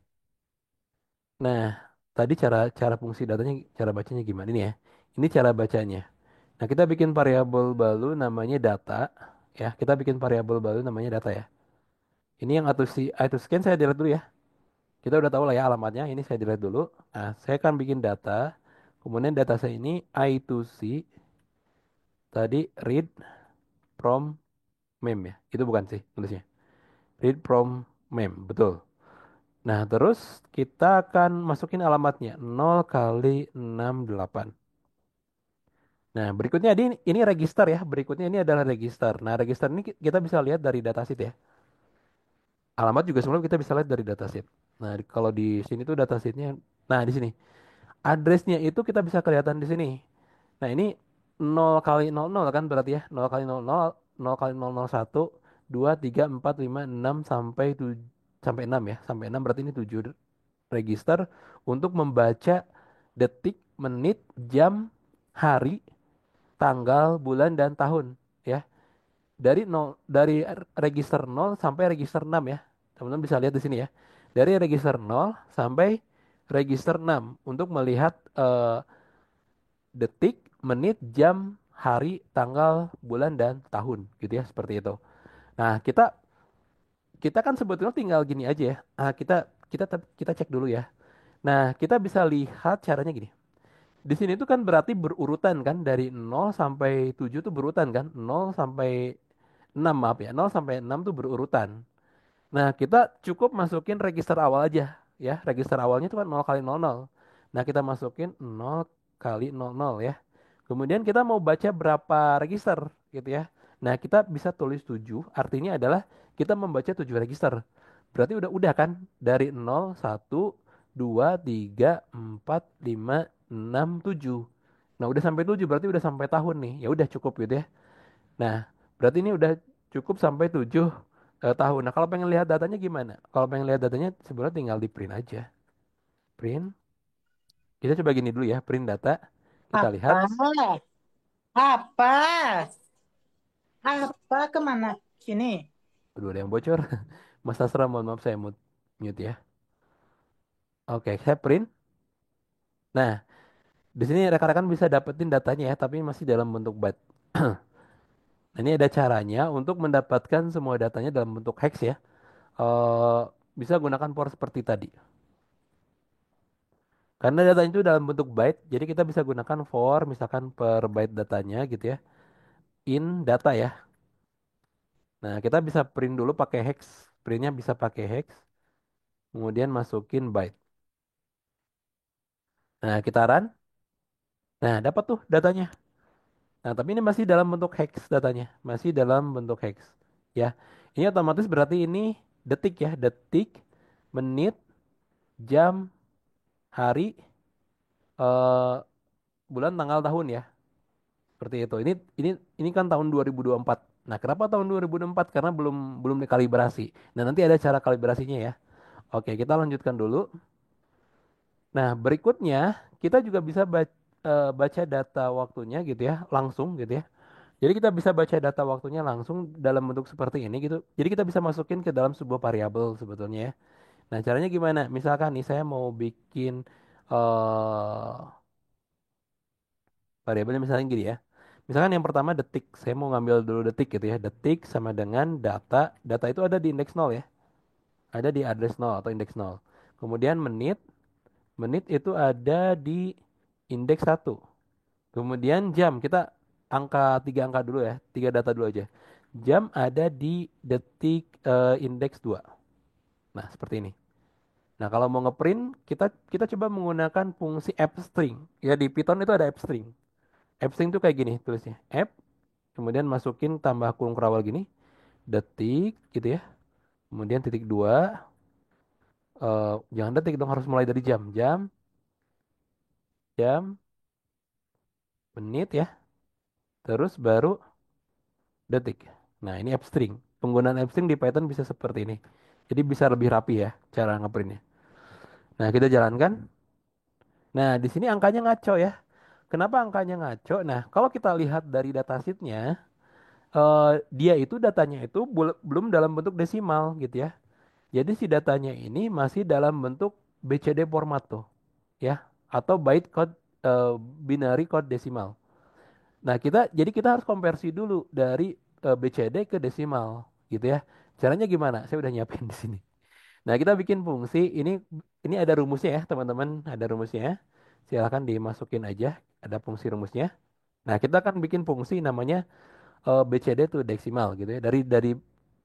Nah, tadi cara cara fungsi datanya, cara bacanya gimana ini ya? Ini cara bacanya. Nah, kita bikin variabel baru namanya data ya. Kita bikin variabel baru namanya data ya. Ini yang atau scan saya delete dulu ya. Kita udah tahu lah ya alamatnya. Ini saya delete dulu. Nah, saya akan bikin data. Kemudian data saya ini I to C tadi read from mem ya. Itu bukan sih tulisnya. Read from mem, betul. Nah, terus kita akan masukin alamatnya 0 kali 68. Nah, berikutnya ini register ya. Berikutnya ini adalah register. Nah, register ini kita bisa lihat dari datasheet ya. Alamat juga sebenarnya kita bisa lihat dari datasheet. Nah, kalau di sini tuh datasheetnya. Nah, di sini. Addressnya itu kita bisa kelihatan di sini. Nah, ini 0 kali 00 kan berarti ya. 0 kali 00, 0 kali 001, 2, 3, 4, 5, 6 sampai 7, sampai 6 ya. Sampai 6 berarti ini 7 register untuk membaca detik, menit, jam, hari, tanggal, bulan, dan tahun ya. Dari register 0 sampai register 6 ya. Teman-teman bisa lihat di sini ya. Dari register 0 sampai register 6 untuk melihat detik, menit, jam, hari, tanggal, bulan, dan tahun gitu ya seperti itu. Nah, kita kita kan sebetulnya tinggal gini aja ya. Kita cek dulu ya. Nah, kita bisa lihat caranya gini. Di sini tuh kan berarti berurutan kan dari 0 sampai 7 tuh berurutan kan? 0 sampai 6 maaf ya. 0 sampai 6 tuh berurutan. Nah, kita cukup masukin register awal aja ya. Register awalnya itu kan 0 kali 00. Nah, kita masukin 0 kali 00 ya. Kemudian kita mau baca berapa register gitu ya. Nah, kita bisa tulis 7, artinya adalah kita membaca 7 register. Berarti udah kan dari 0, 1, 2, 3, 4, 5, 6, 7. Nah, udah sampai 7 berarti udah sampai tahun nih. Ya udah cukup gitu ya. Nah, berarti ini udah cukup sampai 7 tahun. Nah, kalau pengen lihat datanya gimana? Kalau pengen lihat datanya sebenarnya tinggal di print aja. Print. Kita coba gini dulu ya, print data. Kita lihat. Apa? Apa? Apa kemana? Sini. Aduh, ada yang bocor. Mas Asra, mohon maaf saya mute ya. Oke, saya print. Nah, di sini rekan-rekan bisa dapetin datanya ya, tapi masih dalam bentuk byte. Nah, ini ada caranya untuk mendapatkan semua datanya dalam bentuk hex ya. Eh bisa gunakan for seperti tadi. Karena datanya itu dalam bentuk byte, jadi kita bisa gunakan for misalkan per byte datanya gitu ya. In data ya. Nah, kita bisa print dulu pakai hex. Printnya bisa pakai hex, kemudian masukin byte. Nah, kita run. Nah, dapat tuh datanya. Nah, tapi ini masih dalam bentuk hex datanya, masih dalam bentuk hex. Ya, ini otomatis berarti ini detik ya, detik, menit, jam, hari, eh, bulan, tanggal, tahun ya. Seperti itu. Ini kan tahun 2024. Nah, kenapa tahun 2024? Karena belum belum dikalibrasi. Nah, nanti ada cara kalibrasinya ya. Oke, kita lanjutkan dulu. Nah, berikutnya kita juga bisa baca data waktunya gitu ya, langsung gitu ya. Jadi kita bisa baca data waktunya langsung dalam bentuk seperti ini gitu. Jadi kita bisa masukin ke dalam sebuah variabel sebetulnya ya. Nah, caranya gimana? Misalkan nih saya mau bikin eh variabelnya misalnya gini ya. Misalkan yang pertama detik, saya mau ngambil dulu detik gitu ya. Detik sama dengan data. Data itu ada di indeks nol ya. Ada di address nol atau indeks nol. Kemudian menit, menit itu ada di indeks satu. Kemudian jam, kita angka tiga angka dulu ya, tiga data dulu aja. Jam ada di detik indeks 2. Nah, seperti ini. Nah, kalau mau ngeprint, kita kita coba menggunakan fungsi app string. Ya, di Python itu ada app string. App string itu kayak gini tulisnya. App, kemudian masukin tambah kurung kerawal gini, detik gitu ya. Kemudian titik 2, jangan detik dong, harus mulai dari jam. Jam, menit ya. Terus baru detik. Nah, ini app string. Penggunaan app string di Python bisa seperti ini. Jadi bisa lebih rapi ya cara ngeprintnya. Nah, kita jalankan. Nah, di sini angkanya ngaco ya. Kenapa angkanya ngaco? Nah, kalau kita lihat dari datasheetnya, dia itu datanya itu belum dalam bentuk desimal gitu ya. Jadi si datanya ini masih dalam bentuk BCD format tuh ya, atau byte code eh, binary code desimal. Nah, kita harus konversi dulu dari BCD ke desimal gitu ya. Caranya gimana? Saya udah nyiapin di sini. Nah, kita bikin fungsi ini ada rumusnya ya, teman-teman, ada rumusnya. Silahkan dimasukin aja, ada fungsi rumusnya. Nah, kita akan bikin fungsi namanya BCD to desimal gitu ya. Dari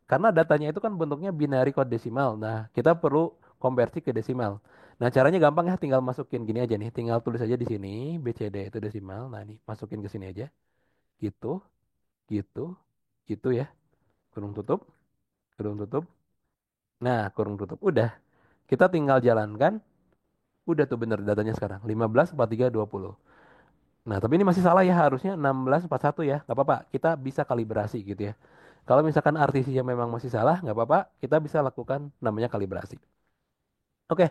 karena datanya itu kan bentuknya binary code desimal. Nah, kita perlu konversi ke desimal. Nah, caranya gampang ya, tinggal masukin gini aja nih, tinggal tulis aja di sini BCD itu desimal. Nah, nih masukin ke sini aja. Gitu, gitu, gitu ya. Kurung tutup, kurung tutup. Nah, kurung tutup. Udah, kita tinggal jalankan. Udah tuh bener datanya sekarang. 15, 43, 20. Nah, tapi ini masih salah ya. Harusnya 16, 41 ya. Nggak apa-apa. Kita bisa kalibrasi gitu ya. Kalau misalkan artisinya memang masih salah, nggak apa-apa. Kita bisa lakukan namanya kalibrasi. Oke.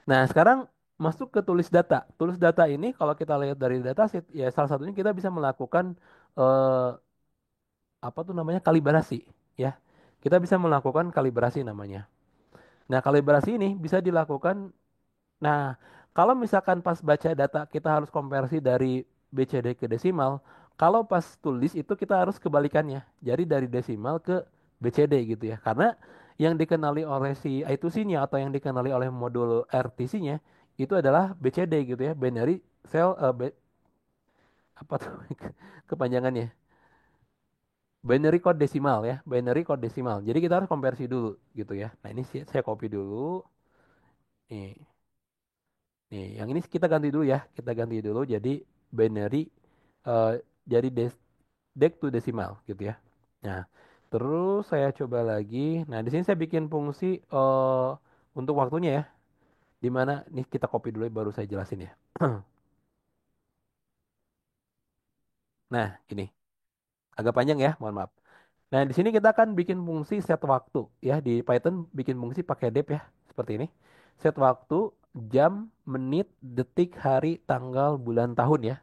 Nah, sekarang masuk ke tulis data. Tulis data ini kalau kita lihat dari datasheet, ya salah satunya kita bisa melakukan eh, apa tuh namanya kalibrasi. Ya, kita bisa melakukan kalibrasi namanya. Nah, kalibrasi ini bisa dilakukan. Nah, kalau misalkan pas baca data kita harus konversi dari BCD ke desimal, kalau pas tulis itu kita harus kebalikannya. Jadi dari desimal ke BCD gitu ya. Karena yang dikenali oleh si I2C-nya atau yang dikenali oleh modul RTC-nya itu adalah BCD gitu ya, binary cell apa tuh kepanjangannya? Binary code desimal ya, binary code desimal. Jadi kita harus konversi dulu gitu ya. Nah, ini saya copy dulu. Nih, nih, yang ini kita ganti dulu ya. Kita ganti dulu jadi binary eh, jadi deck to decimal gitu ya. Nah, terus saya coba lagi. Nah, di sini saya bikin fungsi untuk waktunya ya. Di mana nih kita copy dulu baru saya jelasin ya. Nah, ini agak panjang ya, mohon maaf. Nah, di sini kita akan bikin fungsi set waktu ya. Di Python bikin fungsi pakai dep ya, seperti ini. Set waktu, jam, menit, detik, hari, tanggal, bulan, tahun ya.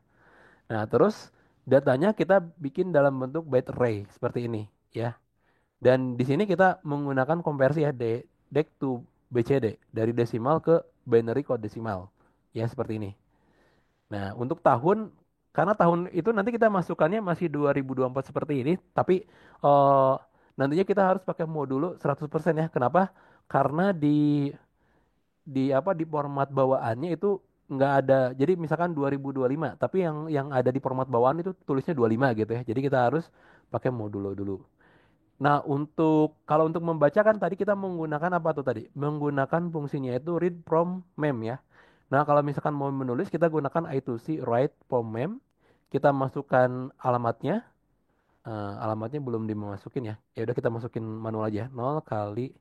Nah, terus datanya kita bikin dalam bentuk byte array seperti ini ya. Dan di sini kita menggunakan konversi ya DEC to BCD dari desimal ke binary code desimal. Ya, seperti ini. Nah, untuk tahun karena tahun itu nanti kita masukkannya masih 2024 seperti ini, tapi eh nantinya kita harus pakai modulo 100% ya. Kenapa? Karena di format bawaannya itu nggak ada. Jadi misalkan 2025, tapi yang ada di format bawaan itu tulisnya 25 gitu ya. Jadi kita harus pakai modulo dulu. Nah, kalau untuk membacakan tadi kita menggunakan apa tuh tadi? Menggunakan fungsinya itu read from mem ya. Nah, kalau misalkan mau menulis, kita gunakan I2C write poem. Kita masukkan alamatnya. Alamatnya belum dimasukin ya. Ya udah kita masukin manual aja. 0 kali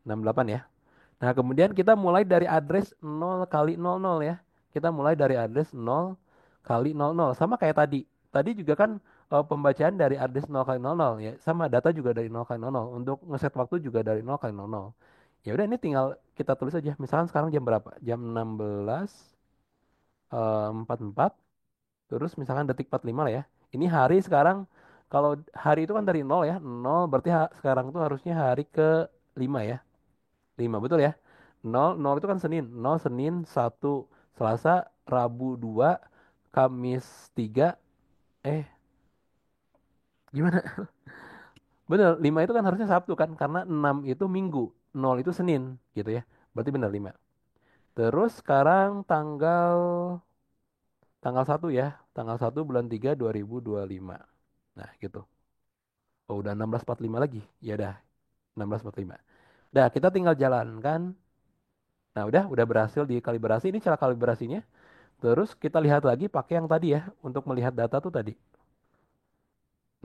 68 ya. Nah, kemudian kita mulai dari address 0 kali 00 ya. Kita mulai dari address 0 kali 00. Sama kayak tadi. Tadi juga kan pembacaan dari address 0 kali 00 ya. Sama data juga dari 0 kali 00. Untuk ngeset waktu juga dari 0 kali 00. Ya udah ini tinggal kita tulis aja. Misalkan sekarang jam berapa? Jam 16.44. Terus misalkan detik 45 lah ya. Ini hari sekarang, kalau hari itu kan dari 0 ya. 0 berarti sekarang tuh harusnya hari ke 5 ya. 5 betul ya. 0 itu kan Senin. 0 Senin, 1 Selasa, Rabu 2, Kamis 3. Eh, gimana? Bener, 5 itu kan harusnya Sabtu kan. Karena 6 itu Minggu. 0 itu Senin gitu ya. Berarti benar 5. Terus sekarang tanggal 1 ya. Tanggal 1 bulan 3 2025. Nah, gitu. Oh, udah 16.45 lagi. Ya udah, 16.45. Dah, kita tinggal jalankan. Nah, udah berhasil dikalibrasi. Ini cara kalibrasinya. Terus kita lihat lagi pakai yang tadi ya untuk melihat data tuh tadi.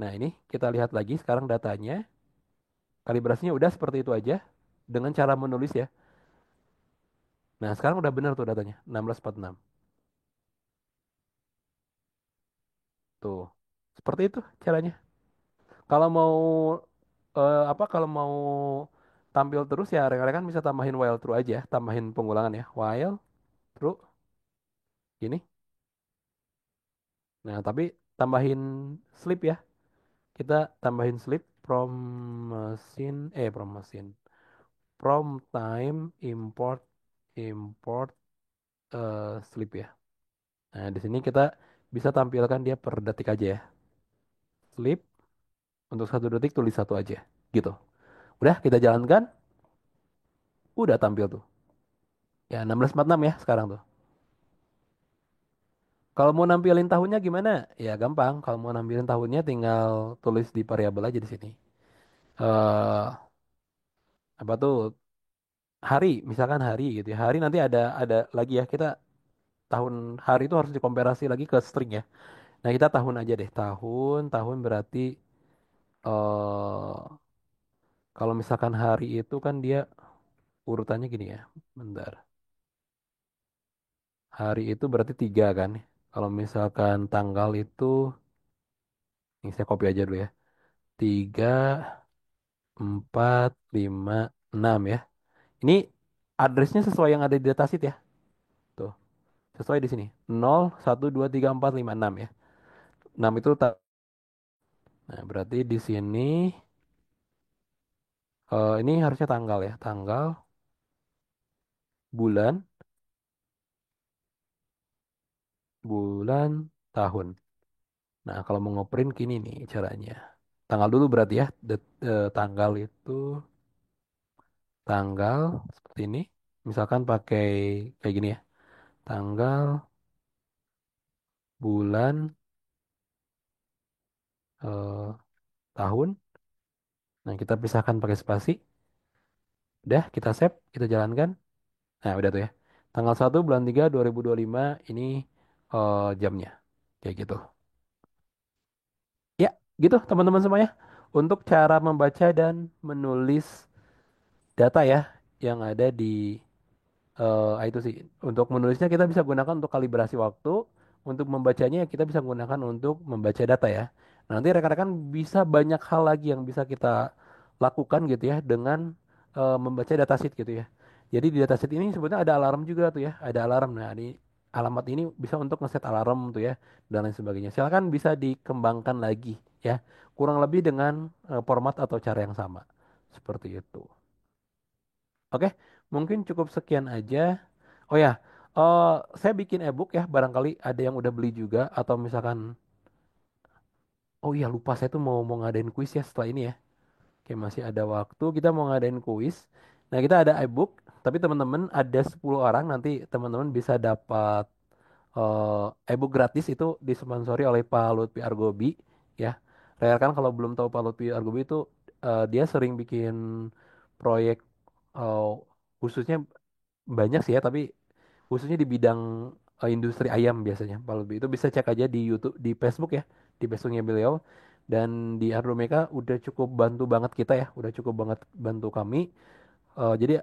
Nah, ini kita lihat lagi sekarang datanya. Kalibrasinya udah seperti itu aja dengan cara menulis ya. Nah, sekarang udah benar tuh datanya. 16.46. Tuh. Seperti itu caranya. Kalau mau kalau mau tampil terus ya rekan-rekan bisa tambahin while true aja, tambahin pengulangan ya. While true gini. Nah, tapi tambahin sleep ya. Kita tambahin sleep from machine. From time import import sleep ya. Nah, di sini kita bisa tampilkan dia per detik aja ya. Sleep untuk 1 detik tulis satu aja. Gitu. Udah kita jalankan, udah tampil tuh. Ya 16.46 ya sekarang tuh. Kalau mau nampilin tahunnya gimana? Ya gampang. Kalau mau nampilin tahunnya tinggal tulis di variabel aja di sini. Eh apa tuh hari, misalkan hari gitu ya. Hari nanti ada lagi ya. Kita tahun hari itu harus dikomparasi lagi ke string ya. Nah, kita tahun aja deh. Tahun berarti eh kalau misalkan hari itu kan dia urutannya gini ya. Bentar. Hari itu berarti 3 kan. Kalau misalkan tanggal itu, ini saya copy aja dulu ya. 3, 4, 5, 6 ya. Ini addressnya sesuai yang ada di datasheet ya. Tuh, sesuai di sini. 0, 1, 2, 3, 4, 5, 6 ya. 6 itu nah, berarti di sini ini harusnya tanggal ya. Tanggal, bulan, bulan, tahun. Nah, kalau mau ngeprint gini nih caranya. Tanggal dulu berarti ya. Tanggal itu tanggal seperti ini. Misalkan pakai kayak gini ya. Tanggal, bulan, eh, tahun. Nah, kita pisahkan pakai spasi. Udah, kita save, kita jalankan. Nah, udah tuh ya. Tanggal 1 bulan 3 2025 ini jamnya. Kayak gitu. Ya, gitu teman-teman semuanya. Untuk cara membaca dan menulis data ya yang ada di itu sih. Untuk menulisnya kita bisa gunakan untuk kalibrasi waktu, untuk membacanya kita bisa gunakan untuk membaca data ya. Nanti rekan-rekan bisa banyak hal lagi yang bisa kita lakukan gitu ya dengan membaca datasheet gitu ya. Jadi di datasheet ini sebetulnya ada alarm juga tuh ya, ada alarm. Nah, ini alamat ini bisa untuk ngeset alarm tuh ya dan lain sebagainya. Silakan bisa dikembangkan lagi ya. Kurang lebih dengan format atau cara yang sama. Seperti itu. Oke, mungkin cukup sekian aja. Oh ya, eh saya bikin ebook ya, barangkali ada yang udah beli juga atau misalkan, oh iya lupa saya tuh mau ngadain kuis ya setelah ini ya. Oke, masih ada waktu kita mau ngadain kuis. Nah, kita ada ebook, tapi teman-teman ada 10 orang nanti teman-teman bisa dapat ebook gratis itu disponsori oleh Pak Lutfi Argobi ya. Rekan kalau belum tahu Pak Lutfi Argobi itu dia sering bikin proyek eh, khususnya banyak sih ya, tapi khususnya di bidang industri ayam biasanya. Pak Lutfi itu bisa cek aja di YouTube, di Facebook ya, di Facebooknya beliau. Dan di Ardomeka udah cukup bantu banget kita ya, udah cukup banget bantu kami. Jadi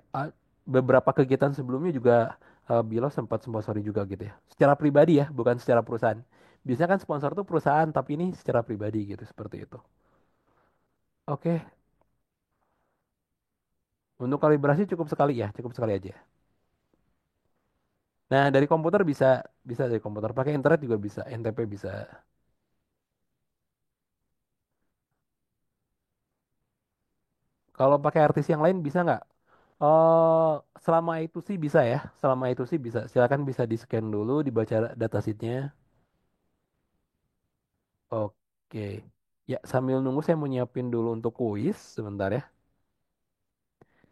beberapa kegiatan sebelumnya juga beliau sempat sponsori juga gitu ya. Secara pribadi ya, bukan secara perusahaan. Biasanya kan sponsor tuh perusahaan, tapi ini secara pribadi gitu, seperti itu. Oke, untuk kalibrasi cukup sekali ya, cukup sekali aja. Nah, dari komputer bisa bisa dari komputer, pakai internet juga bisa, NTP bisa. Kalau pakai artis yang lain bisa nggak? Oh, selama itu sih bisa ya. Selama itu sih bisa. Silakan bisa di-scan dulu, dibaca datasheetnya. Oke. Ya, sambil nunggu saya mau nyiapin dulu untuk kuis sebentar ya.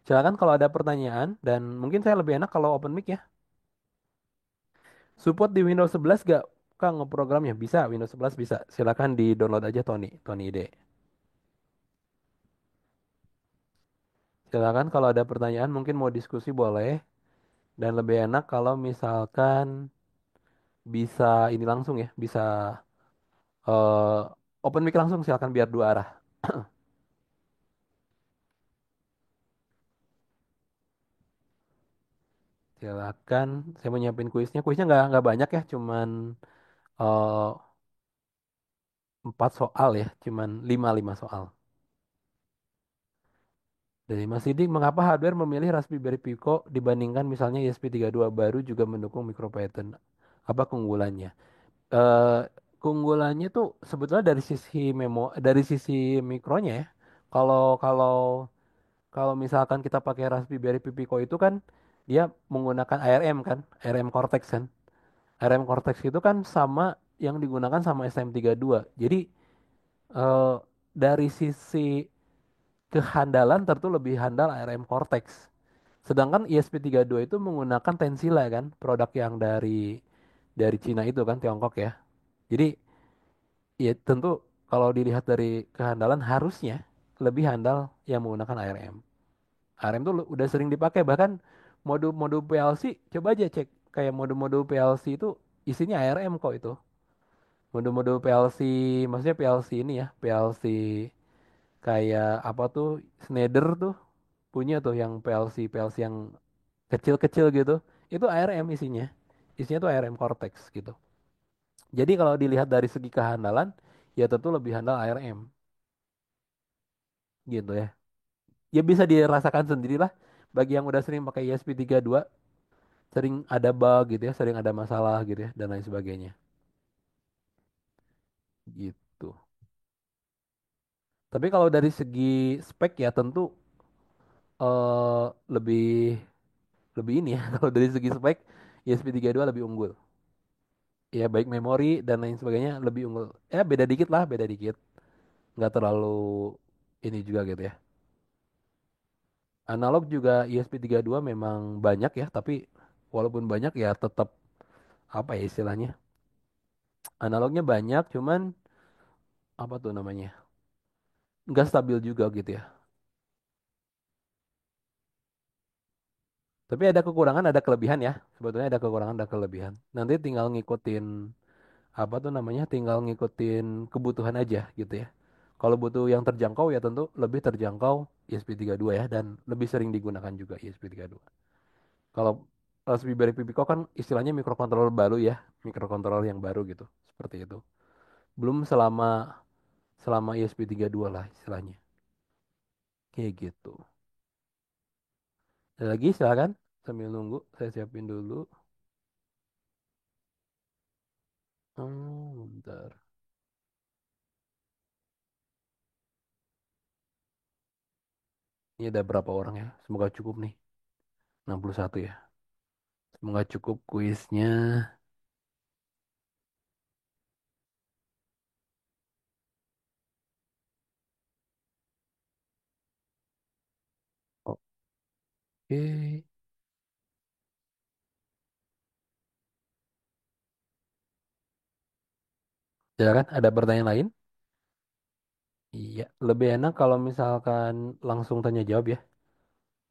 Silakan kalau ada pertanyaan dan mungkin saya lebih enak kalau open mic ya. Support di Windows 11 gak? Kang ngeprogramnya bisa, Windows 11 bisa. Silakan di-download aja Tony, Tony ID. Silakan kalau ada pertanyaan mungkin mau diskusi boleh dan lebih enak kalau misalkan bisa ini langsung ya, bisa eh open mic langsung silakan biar dua arah. Silakan, saya mau nyiapin kuisnya. Kuisnya nggak banyak ya, cuman eh 4 soal ya, cuman lima soal. Dari Mas Sidik, mengapa hardware memilih Raspberry Pico dibandingkan misalnya ESP32 baru juga mendukung MicroPython? Apa keunggulannya? Eh Keunggulannya tuh sebetulnya dari sisi dari sisi mikronya ya. Kalau kalau kalau misalkan kita pakai Raspberry Pico itu kan dia menggunakan ARM kan, ARM Cortex kan. ARM Cortex itu kan sama yang digunakan sama STM32. Jadi eh, dari sisi kehandalan tentu lebih handal ARM Cortex. Sedangkan ESP32 itu menggunakan Tensila kan, produk yang dari Cina itu kan Tiongkok ya. Jadi ya tentu kalau dilihat dari kehandalan harusnya lebih handal yang menggunakan ARM. ARM tuh udah sering dipakai bahkan mode-mode PLC coba aja cek kayak mode-mode PLC itu isinya ARM kok itu. Mode-mode PLC maksudnya PLC ini ya, PLC kayak apa tuh Schneider tuh punya tuh yang PLC PLC yang kecil-kecil gitu. Itu ARM isinya. Isinya tuh ARM Cortex gitu. Jadi kalau dilihat dari segi kehandalan ya tentu lebih handal ARM gitu ya. Ya bisa dirasakan sendirilah bagi yang udah sering pakai ESP32 sering ada bug gitu ya, sering ada masalah gitu ya dan lain sebagainya. Gitu. Tapi kalau dari segi spek ya tentu lebih lebih ini ya. Kalau dari segi spek ESP32 lebih unggul. Ya baik memori dan lain sebagainya lebih unggul. Ya beda dikit lah, beda dikit. Nggak terlalu ini juga gitu ya. Analog juga ESP32 memang banyak ya, tapi walaupun banyak ya tetap apa ya istilahnya? Analognya banyak, cuman apa tuh namanya? Nggak stabil juga gitu ya. Tapi ada kekurangan, ada kelebihan ya. Sebetulnya ada kekurangan, ada kelebihan. Nanti tinggal ngikutin apa tuh namanya? Tinggal ngikutin kebutuhan aja gitu ya. Kalau butuh yang terjangkau ya tentu lebih terjangkau ESP32 ya dan lebih sering digunakan juga ESP32. Kalau Raspberry Pi Pico kan istilahnya mikrokontroler baru ya, mikrokontroler yang baru gitu, seperti itu. Belum selama selama ESP32 lah istilahnya. Kayak gitu. Ada lagi silakan sambil nunggu saya siapin dulu. Bentar. Ini ada berapa orang ya? Semoga cukup nih. 61 ya. Semoga cukup kuisnya. Oke. Silakan, ada pertanyaan lain? Iya, lebih enak kalau misalkan langsung tanya jawab ya.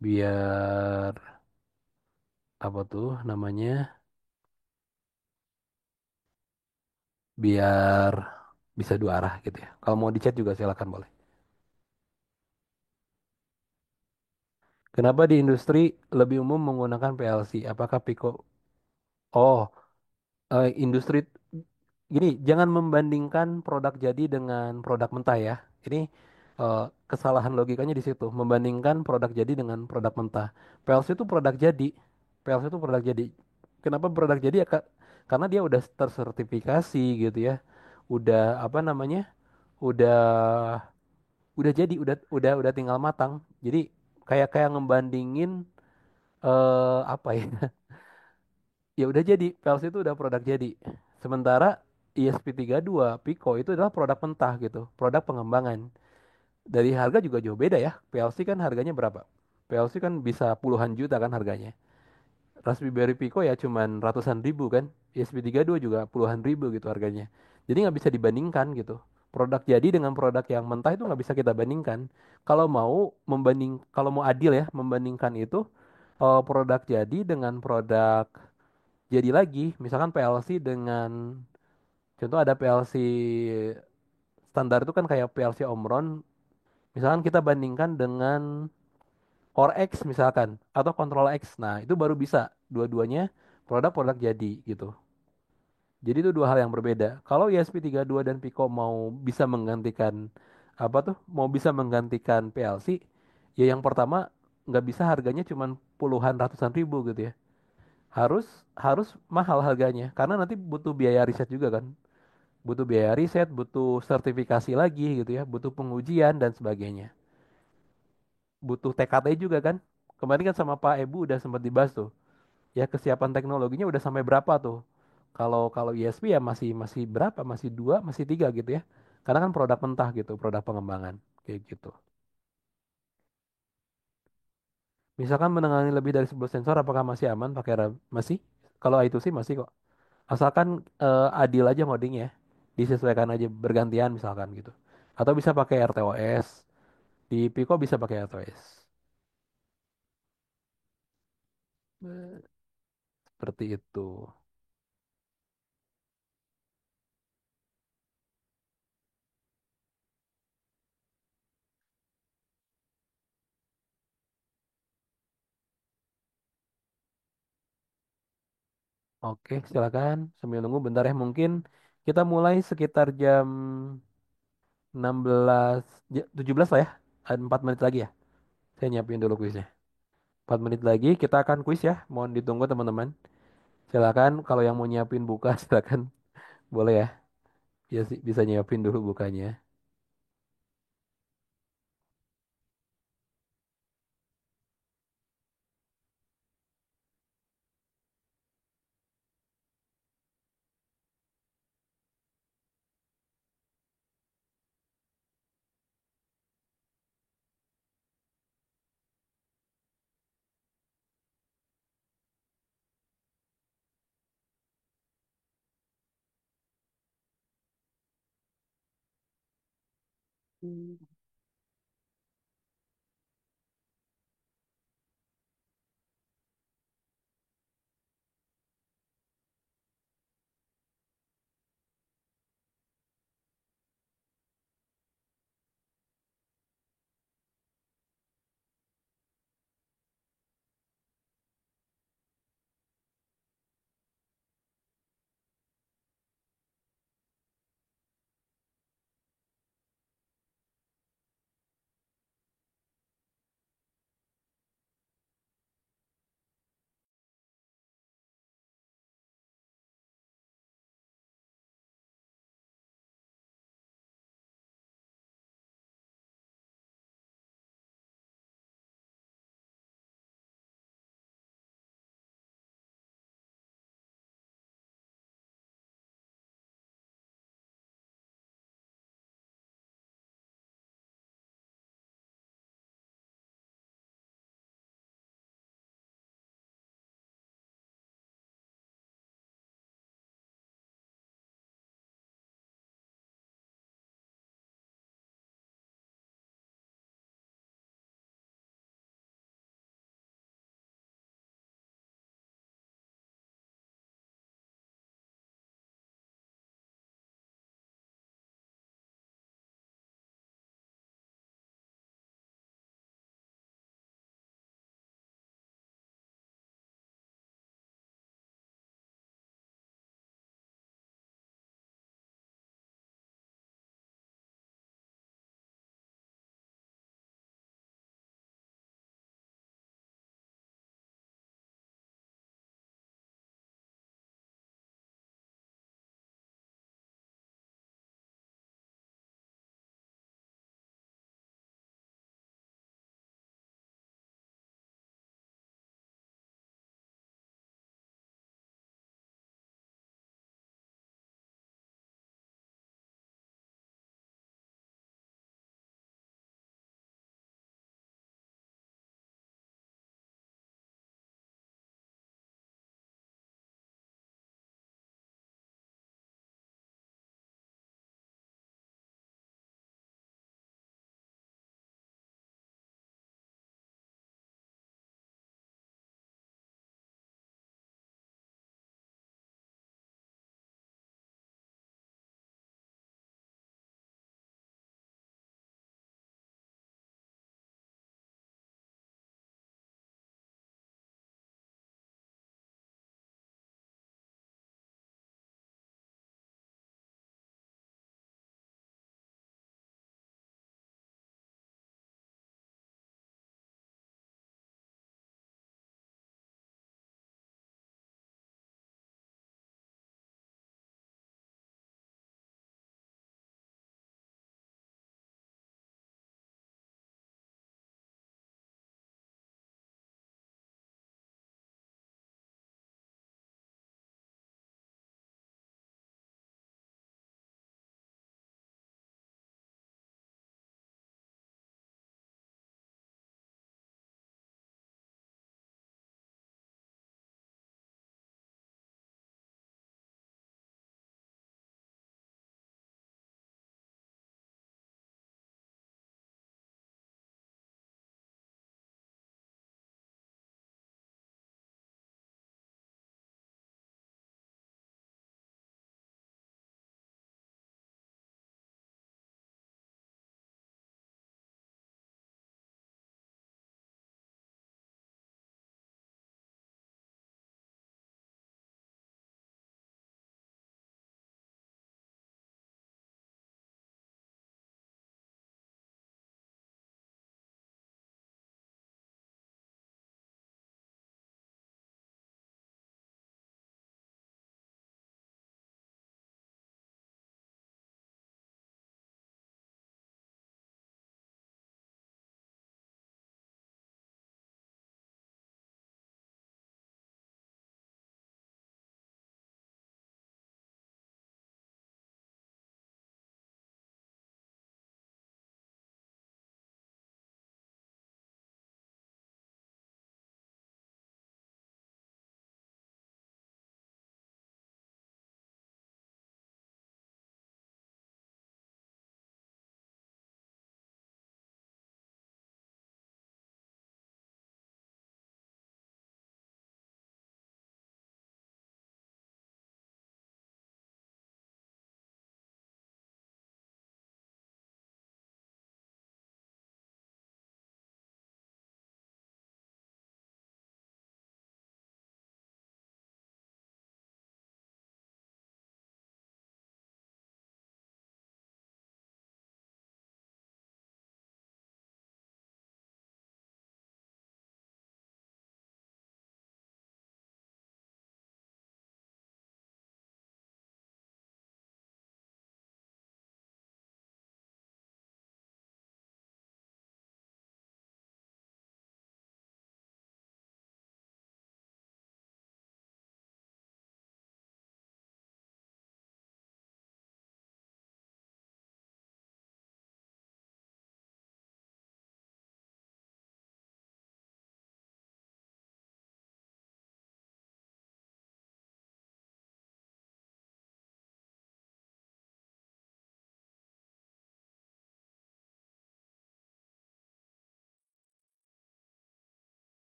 Biar apa tuh namanya, biar bisa dua arah gitu ya. Kalau mau dicat juga silakan boleh. Kenapa di industri lebih umum menggunakan PLC? Apakah Pico? Oh, industri gini, jangan membandingkan produk jadi dengan produk mentah ya. Ini kesalahan logikanya di situ. Membandingkan produk jadi dengan produk mentah. PLC itu produk jadi. PLC itu produk jadi. Kenapa produk jadi ya, Kak? Karena dia udah tersertifikasi gitu ya. Udah apa namanya? Udah udah jadi, udah tinggal matang. Jadi kayak kayak ngebandingin apa ya? Ya udah jadi, PLC itu udah produk jadi. Sementara ESP32 Pico itu adalah produk mentah gitu, produk pengembangan. Dari harga juga jauh beda ya. PLC kan harganya berapa? PLC kan bisa puluhan juta kan harganya. Raspberry Pico ya cuman ratusan ribu kan. ESP32 juga puluhan ribu gitu harganya. Jadi nggak bisa dibandingkan gitu. Produk jadi dengan produk yang mentah itu nggak bisa kita bandingkan. Kalau mau adil ya membandingkan itu, produk jadi dengan produk jadi lagi, misalkan PLC dengan, contoh ada PLC standar itu kan kayak PLC Omron, misalkan kita bandingkan dengan Core X misalkan, atau Control X, nah itu baru bisa dua-duanya produk-produk jadi gitu. Jadi itu dua hal yang berbeda. Kalau ESP32 dan Pico mau bisa menggantikan apa tuh, mau bisa menggantikan PLC, ya yang pertama nggak bisa harganya cuman puluhan ratusan ribu gitu ya. Harus harus mahal harganya karena nanti butuh biaya riset juga kan. Butuh biaya riset, butuh sertifikasi lagi gitu ya, butuh pengujian dan sebagainya. Butuh TKT juga kan. Kemarin kan sama Pak Ebu udah sempat dibahas tuh. Ya kesiapan teknologinya udah sampai berapa tuh? Kalau kalau ISP ya masih masih berapa? Masih dua, masih tiga gitu ya. Karena kan produk mentah gitu, produk pengembangan kayak gitu. Misalkan menangani lebih dari 10 sensor, apakah masih aman pakai masih? Kalau itu sih masih kok. Asalkan adil aja ngodingnya, disesuaikan aja bergantian misalkan gitu. Atau bisa pakai RTOS. Di Pico bisa pakai RTOS. Eh, Seperti itu. Oke, silakan. Sambil nunggu bentar ya. Mungkin kita mulai sekitar jam 16, 17 lah ya. Ada 4 menit lagi ya. Saya nyiapin dulu kuisnya. 4 menit lagi kita akan kuis ya. Mohon ditunggu teman-teman. Silakan kalau yang mau nyiapin buka silakan. Boleh ya. Ya sih, bisa nyiapin dulu bukanya. Hmm.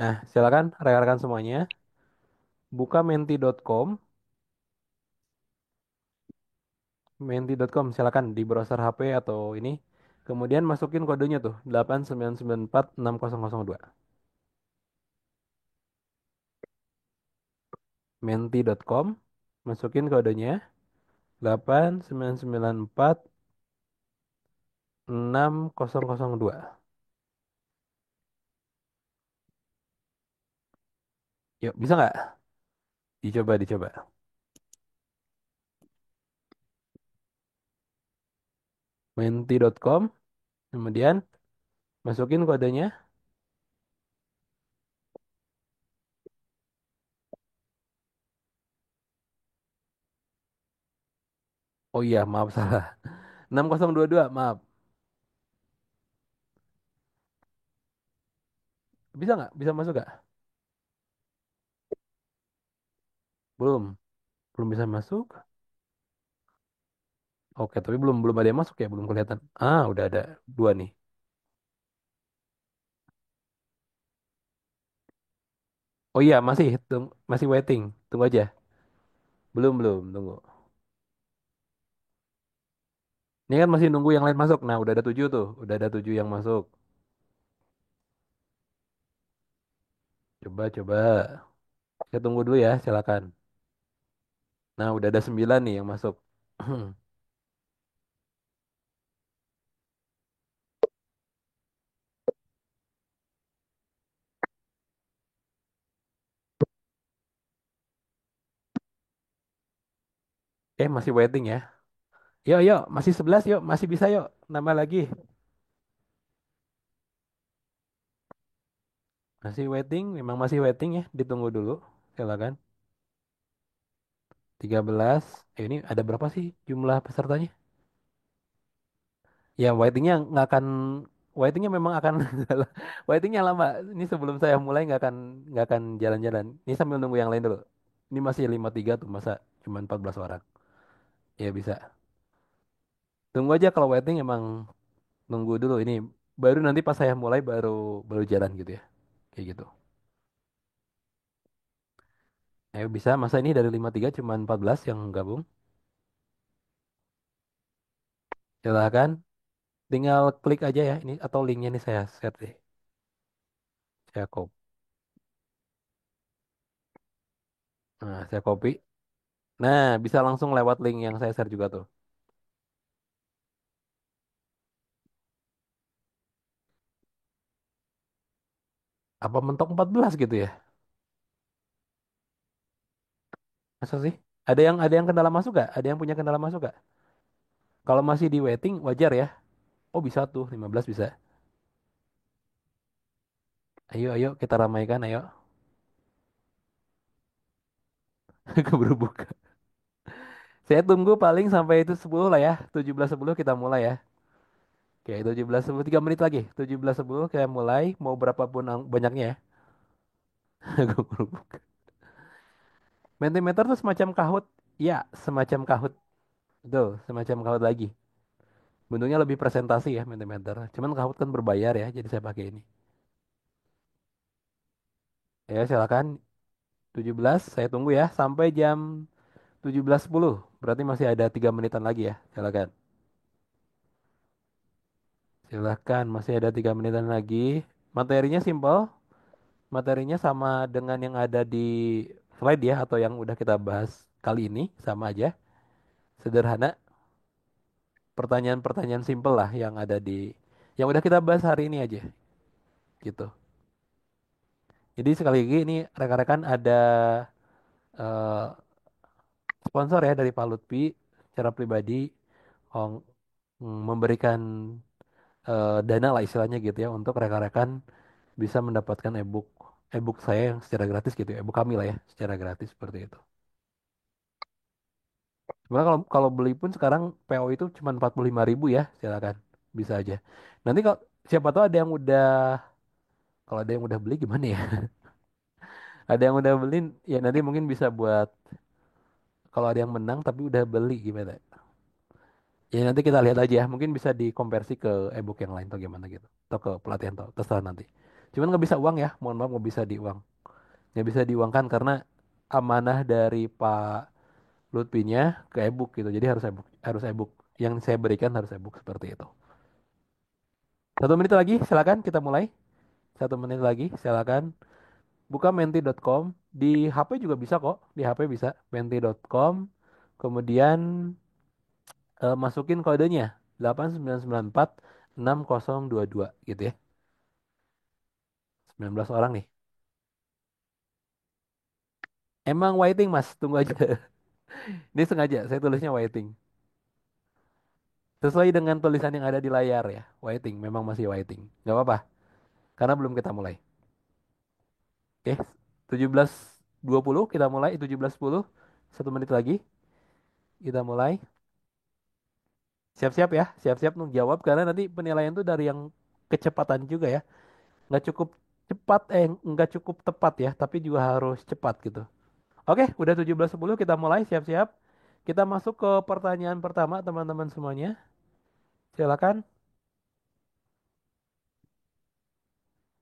Nah, silakan rekan-rekan semuanya buka menti.com, menti.com silakan di browser HP atau ini. Kemudian masukin kodenya tuh 899460002. Menti.com, masukin kodenya 899460002. Yuk, bisa nggak? Dicoba, dicoba. Menti.com, kemudian masukin kodenya. Oh iya, maaf salah. 6022, maaf. Bisa nggak? Bisa masuk nggak? Belum. Belum bisa masuk. Oke, tapi belum belum ada yang masuk ya, belum kelihatan. Ah, udah ada dua nih. Oh iya, masih masih waiting. Tunggu aja. Belum belum, tunggu. Ini kan masih nunggu yang lain masuk. Nah, udah ada tujuh tuh. Udah ada tujuh yang masuk. Coba coba. Saya tunggu dulu ya, silakan. Nah, udah ada sembilan nih yang masuk. Masih waiting ya. Yuk yuk, masih 11 yuk, masih bisa yuk. Nambah lagi. Masih waiting, memang masih waiting ya. Ditunggu dulu. Silakan. 13. Ini ada berapa sih jumlah pesertanya? Ya, waitingnya memang akan waitingnya lama. Ini sebelum saya mulai nggak akan jalan-jalan. Ini sambil nunggu yang lain dulu. Ini masih 53 tuh, masa cuma 14 orang. Ya bisa. Tunggu aja kalau waiting emang nunggu dulu ini baru nanti pas saya mulai baru baru jalan gitu ya. Kayak gitu. Ayo bisa, masa ini dari 53 cuma 14 yang gabung. Silahkan. Tinggal klik aja ya ini atau linknya nih saya share deh. Saya copy. Nah, saya copy. Nah, bisa langsung lewat link yang saya share juga tuh. Apa mentok 14 gitu ya? Masa sih? Ada yang kendala masuk gak? Ada yang punya kendala masuk gak? Kalau masih di waiting wajar ya. Oh bisa tuh 15 bisa. Ayo ayo kita ramaikan ayo. Keburu buka. Saya tunggu paling sampai itu 10 lah ya. 17.10 kita mulai ya. Oke 17.10 3 menit lagi. 17.10 kita mulai. Mau berapapun banyaknya ya. Keburu buka. Mentimeter tuh semacam Kahoot. Ya semacam Kahoot. Betul semacam Kahoot lagi. Bentuknya lebih presentasi ya Mentimeter. Cuman Kahoot kan berbayar ya. Jadi saya pakai ini. Ya silakan 17 saya tunggu ya sampai jam 17.10. Berarti masih ada 3 menitan lagi ya. Silakan. Silakan masih ada 3 menitan lagi. Materinya simple. Materinya sama dengan yang ada di slide ya atau yang udah kita bahas kali ini sama aja. Sederhana. Pertanyaan-pertanyaan simple lah yang ada di yang udah kita bahas hari ini aja gitu. Jadi sekali lagi ini rekan-rekan ada eh, sponsor ya dari Pak Lutfi secara pribadi oh, memberikan dana lah istilahnya gitu ya untuk rekan-rekan bisa mendapatkan ebook saya yang secara gratis gitu ya, ebook kami lah ya secara gratis seperti itu. Sebenarnya kalau beli pun sekarang PO itu cuma 45.000 ya, silakan bisa aja. Nanti kalau siapa tahu ada yang udah kalau ada yang udah beli gimana ya? Ada yang udah beli ya nanti mungkin bisa buat kalau ada yang menang tapi udah beli gimana? Ya nanti kita lihat aja ya, mungkin bisa dikonversi ke ebook yang lain atau gimana gitu. Atau ke pelatihan atau terserah nanti. Cuman nggak bisa uang ya, mohon maaf nggak bisa di uang. Nggak bisa diuangkan karena amanah dari Pak Lutfinya ke e-book gitu. Jadi harus e-book, harus e-book. Yang saya berikan harus e-book seperti itu. 1 menit lagi, silakan kita mulai. 1 menit lagi, silakan. Buka menti.com. Di HP juga bisa kok. Di HP bisa. Menti.com. Kemudian masukin kodenya 8994 6022 gitu ya. 19 orang nih. Emang waiting mas, tunggu aja. Ini sengaja, saya tulisnya waiting. Sesuai dengan tulisan yang ada di layar ya. Waiting, memang masih waiting. Nggak apa-apa, karena belum kita mulai. Oke, 17.20 kita mulai, 17.10. 1 menit lagi, kita mulai. Siap-siap ya, siap-siap untuk jawab. Karena nanti penilaian itu dari yang kecepatan juga ya. Nggak cukup cepat, nggak cukup tepat ya. Tapi juga harus cepat gitu. Oke, udah 17.10 kita mulai, siap-siap. Kita masuk ke pertanyaan pertama teman-teman semuanya. Silakan.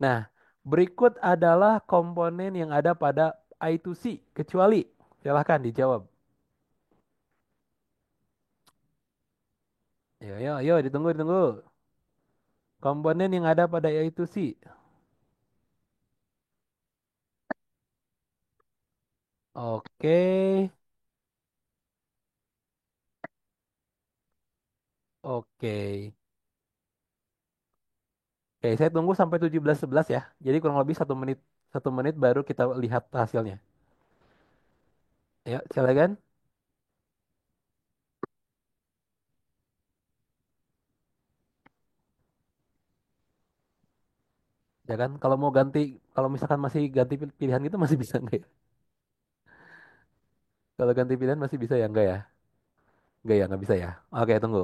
Nah, berikut adalah komponen yang ada pada I2C, kecuali. Silahkan dijawab. Yo, yo, yo, ditunggu, ditunggu. Komponen yang ada pada I2C. Oke, oke. Oke, saya tunggu sampai 17.11 ya. Jadi kurang lebih 1 menit, 1 menit baru kita lihat hasilnya. Ya, silakan. Ya kan, kalau mau ganti, kalau misalkan masih ganti pilihan itu masih bisa nggak ya? Kalau ganti pilihan masih bisa ya, enggak ya? Enggak ya, nggak bisa ya. Oke, tunggu.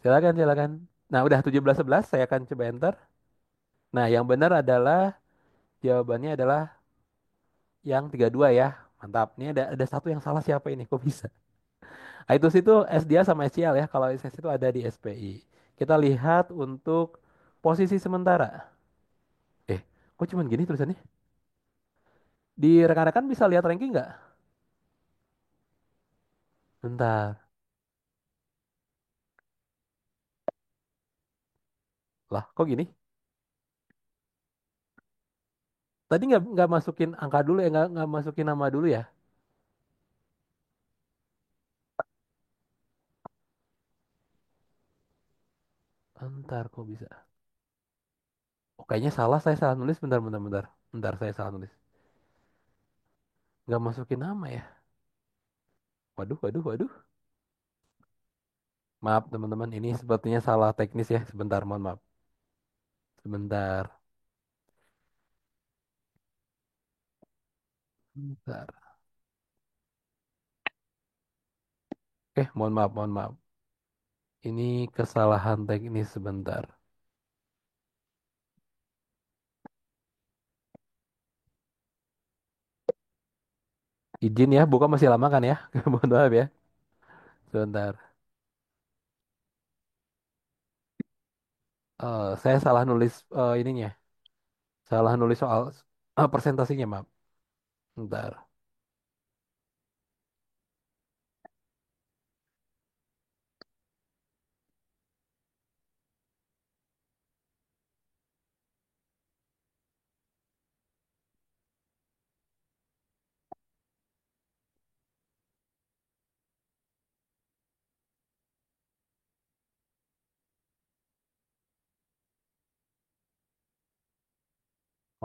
Silakan, silakan. Nah, udah 17.11, saya akan coba enter. Nah, yang benar adalah jawabannya adalah yang 32 ya. Mantap. Ini ada satu yang salah siapa ini? Kok bisa? Itu SDA sama SCL ya. Kalau SS itu ada di SPI. Kita lihat untuk posisi sementara. Eh, kok cuman gini tulisannya? Di rekan-rekan bisa lihat ranking nggak? Bentar. Lah, kok gini? Tadi nggak masukin angka dulu ya, nggak masukin nama dulu ya? Bentar, kok bisa? Oh, kayaknya salah. Saya salah nulis. Bentar, bentar, bentar. Bentar, saya salah nulis. Nggak masukin nama ya? Waduh, waduh, waduh. Maaf teman-teman, ini sepertinya salah teknis ya. Sebentar, mohon maaf. Sebentar. Sebentar. Mohon maaf, mohon maaf. Ini kesalahan teknis sebentar. Izin ya, buka masih lama kan ya? Mohon maaf ya. Sebentar. Saya salah nulis ininya. Salah nulis soal presentasinya, maaf. Bentar.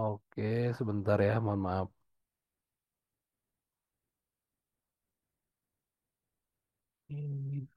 Oke, sebentar ya, mohon maaf. Ini.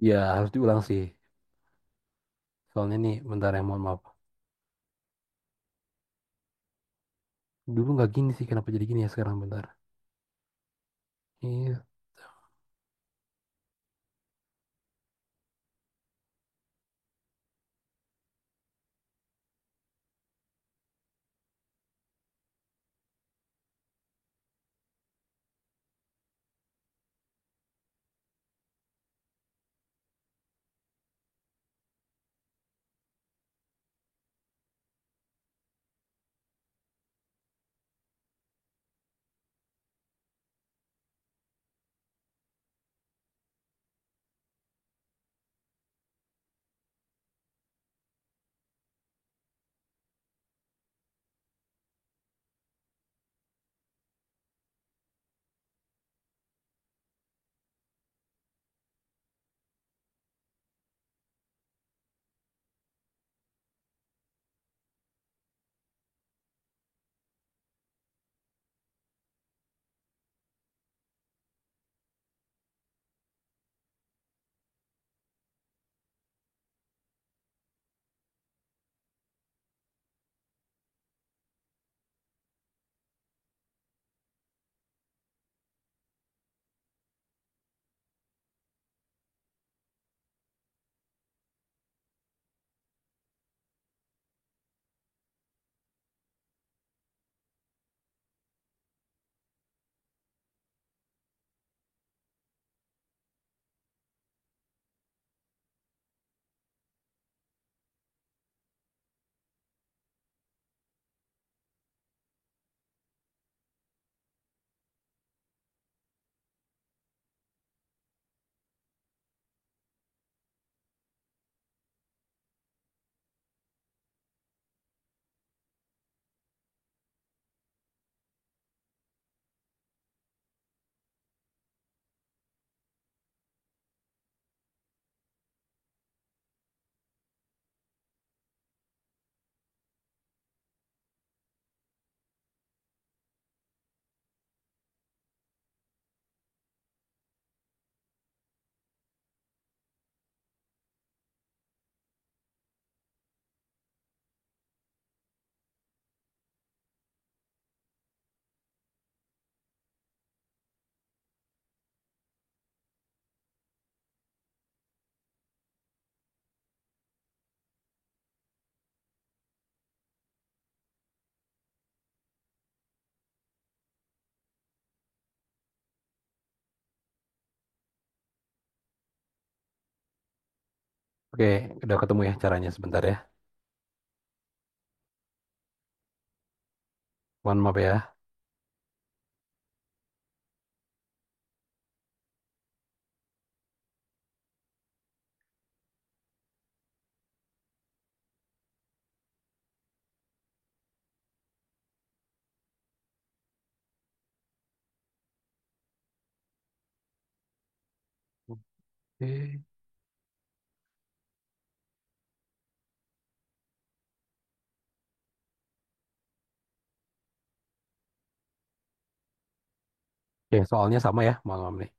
Ya harus diulang sih. Soalnya nih, bentar ya, mohon maaf. Dulu nggak gini sih, kenapa jadi gini ya sekarang, bentar. Iya. Oke, udah ketemu ya caranya sebentar ya. Mohon maaf ya. Oke. Oke, soalnya sama ya, mohon maaf nih.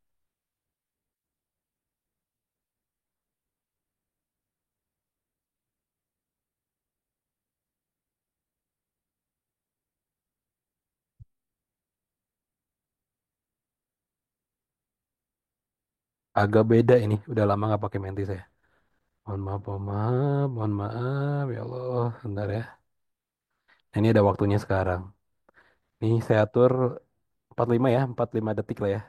Agak beda ini, udah lama nggak pakai menti saya. Mohon maaf, mohon maaf, mohon maaf, ya Allah, bentar ya. Nah, ini ada waktunya sekarang. Nih saya atur 45 ya, 45 detik lah ya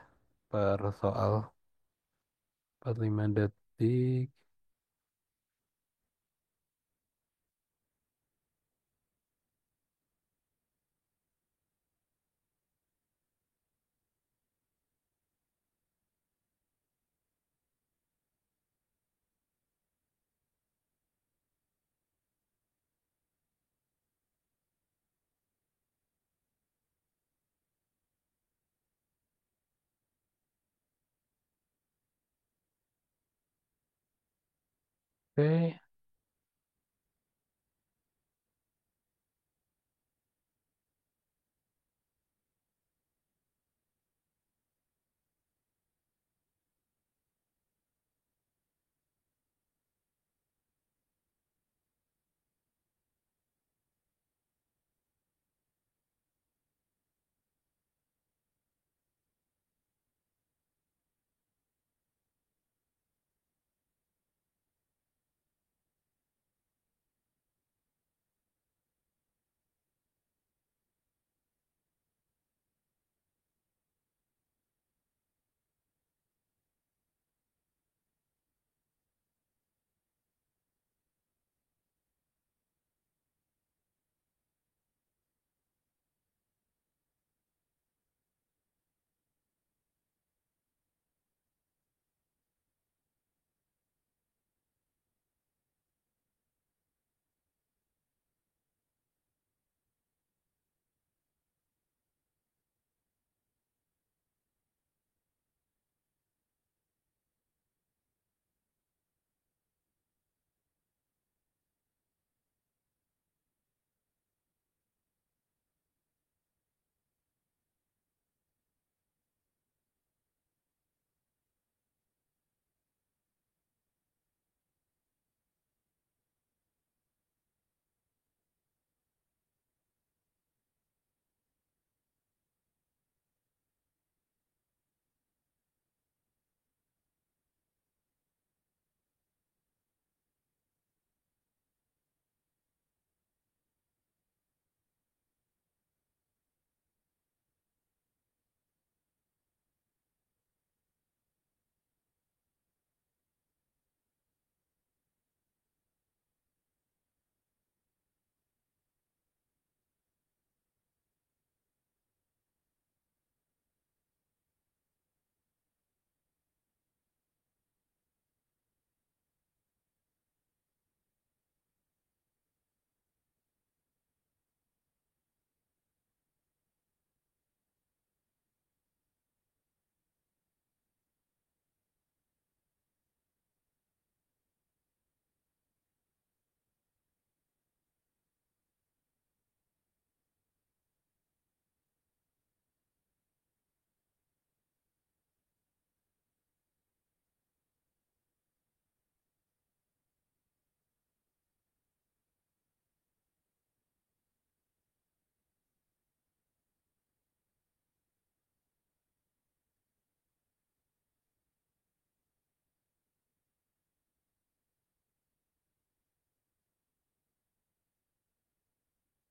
per soal. 45 detik. Oke.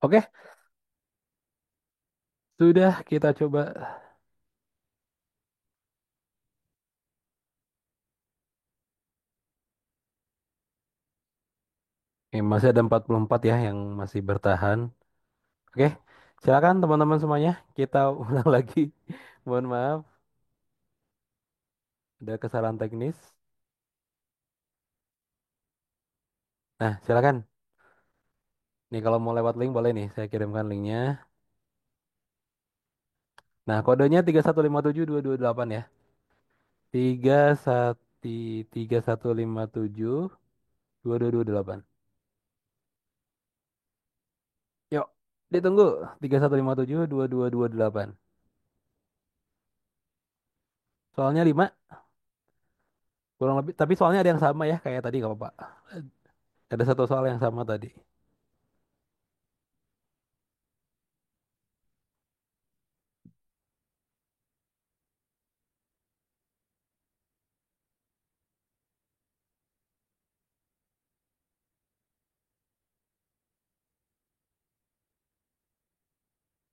Oke, sudah kita coba. Masih ada 44 ya yang masih bertahan. Oke, silakan teman-teman semuanya. Kita ulang lagi. Mohon maaf, ada kesalahan teknis. Nah, silakan. Nih kalau mau lewat link boleh nih, saya kirimkan linknya. Nah, kodenya 3157228 ya. 3157 Yuk, ditunggu. 3157 2228. Soalnya 5 kurang lebih, tapi soalnya ada yang sama ya kayak tadi kalau Pak. Ada satu soal yang sama tadi.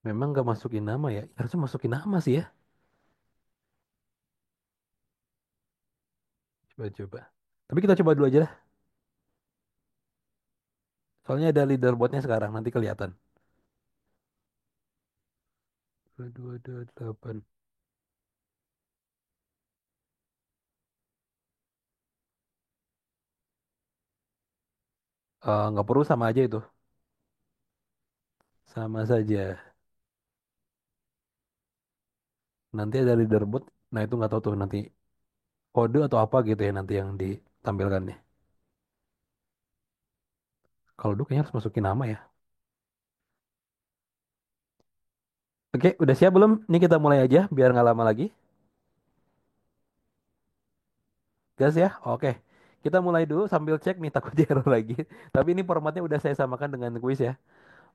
Memang gak masukin nama ya. Harusnya masukin nama sih ya. Coba-coba. Tapi kita coba dulu aja lah. Soalnya ada leaderboardnya sekarang. Nanti kelihatan. 2228. Nggak perlu sama aja itu. Sama saja. Nanti ada leaderboard. Nah itu nggak tahu tuh nanti kode atau apa gitu ya nanti yang ditampilkan nih. Kalau dulu kayaknya harus masukin nama ya. Oke, udah siap belum? Ini kita mulai aja biar nggak lama lagi. Gas ya? Oke. Kita mulai dulu sambil cek nih takutnya error lagi. Tapi ini formatnya udah saya samakan dengan kuis ya.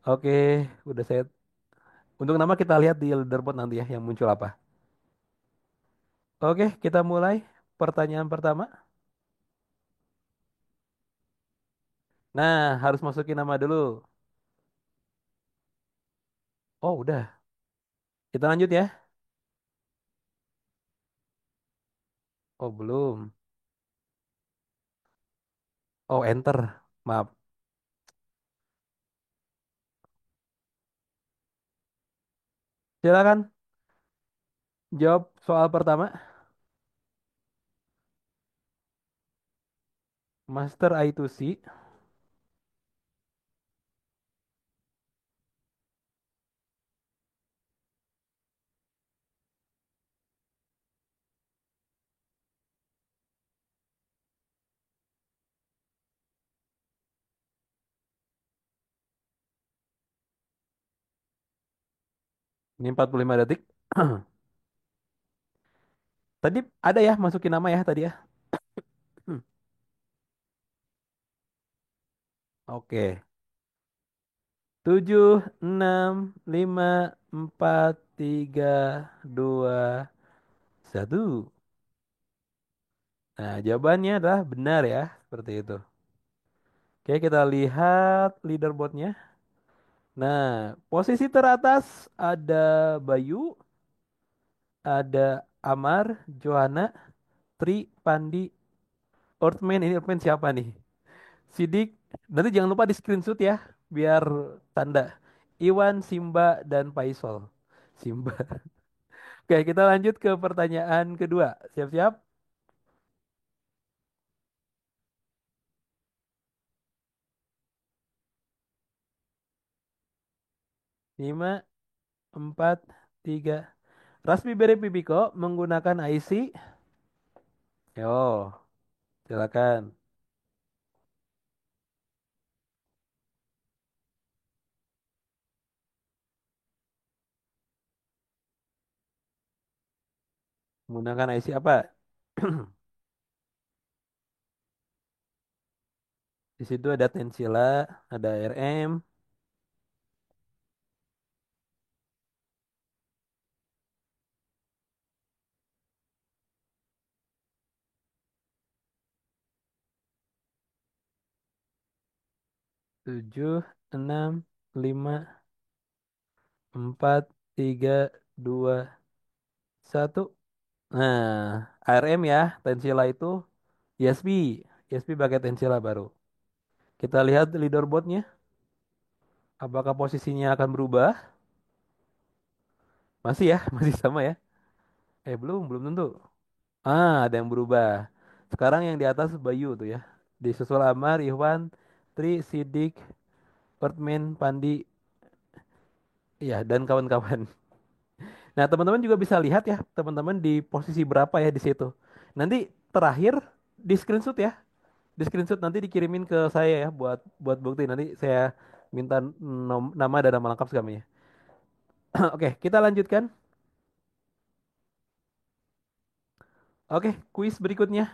Oke, udah saya. Untuk nama kita lihat di leaderboard nanti ya yang muncul apa. Oke, kita mulai. Pertanyaan pertama. Nah, harus masukin nama dulu. Oh, udah. Kita lanjut ya. Oh, belum. Oh, enter. Maaf. Silakan jawab soal pertama. Master I2C. 45 detik. Tadi ada ya masukin nama ya tadi ya. Hmm, Oke. 7, 6, 5, 4, 3, 2, 1. Nah, jawabannya adalah benar ya. Seperti itu. Oke, kita lihat leaderboardnya. Nah, posisi teratas ada Bayu, ada Amar, Johanna, Tri, Pandi, Earthman. Ini Earthman siapa nih? Sidik. Nanti jangan lupa di screenshot ya, biar tanda. Iwan, Simba, dan Paisol. Simba. Oke, kita lanjut ke pertanyaan kedua. Siap-siap? 5, 4, 3. Rasmi Bere Pipiko menggunakan IC. Yo, silakan. Menggunakan IC apa? Di situ ada Tensila, ada RM, 7, 6. 5, 4, 3, 2, 1. Nah, ARM ya, Tensila itu ESP. ESP pakai Tensila baru. Kita lihat leaderboardnya. Apakah posisinya akan berubah? Masih ya, masih sama ya. Belum tentu. Ada yang berubah. Sekarang yang di atas Bayu tuh ya. Disusul Amar, Ikhwan, Tri, Sidik, Pertman, Pandi, ya dan kawan-kawan. Nah, teman-teman juga bisa lihat ya, teman-teman di posisi berapa ya di situ. Nanti terakhir di screenshot ya. Di screenshot nanti dikirimin ke saya ya buat buat bukti. Nanti saya minta nama dan nama lengkap segamanya. Oke, kita lanjutkan. Oke, kuis berikutnya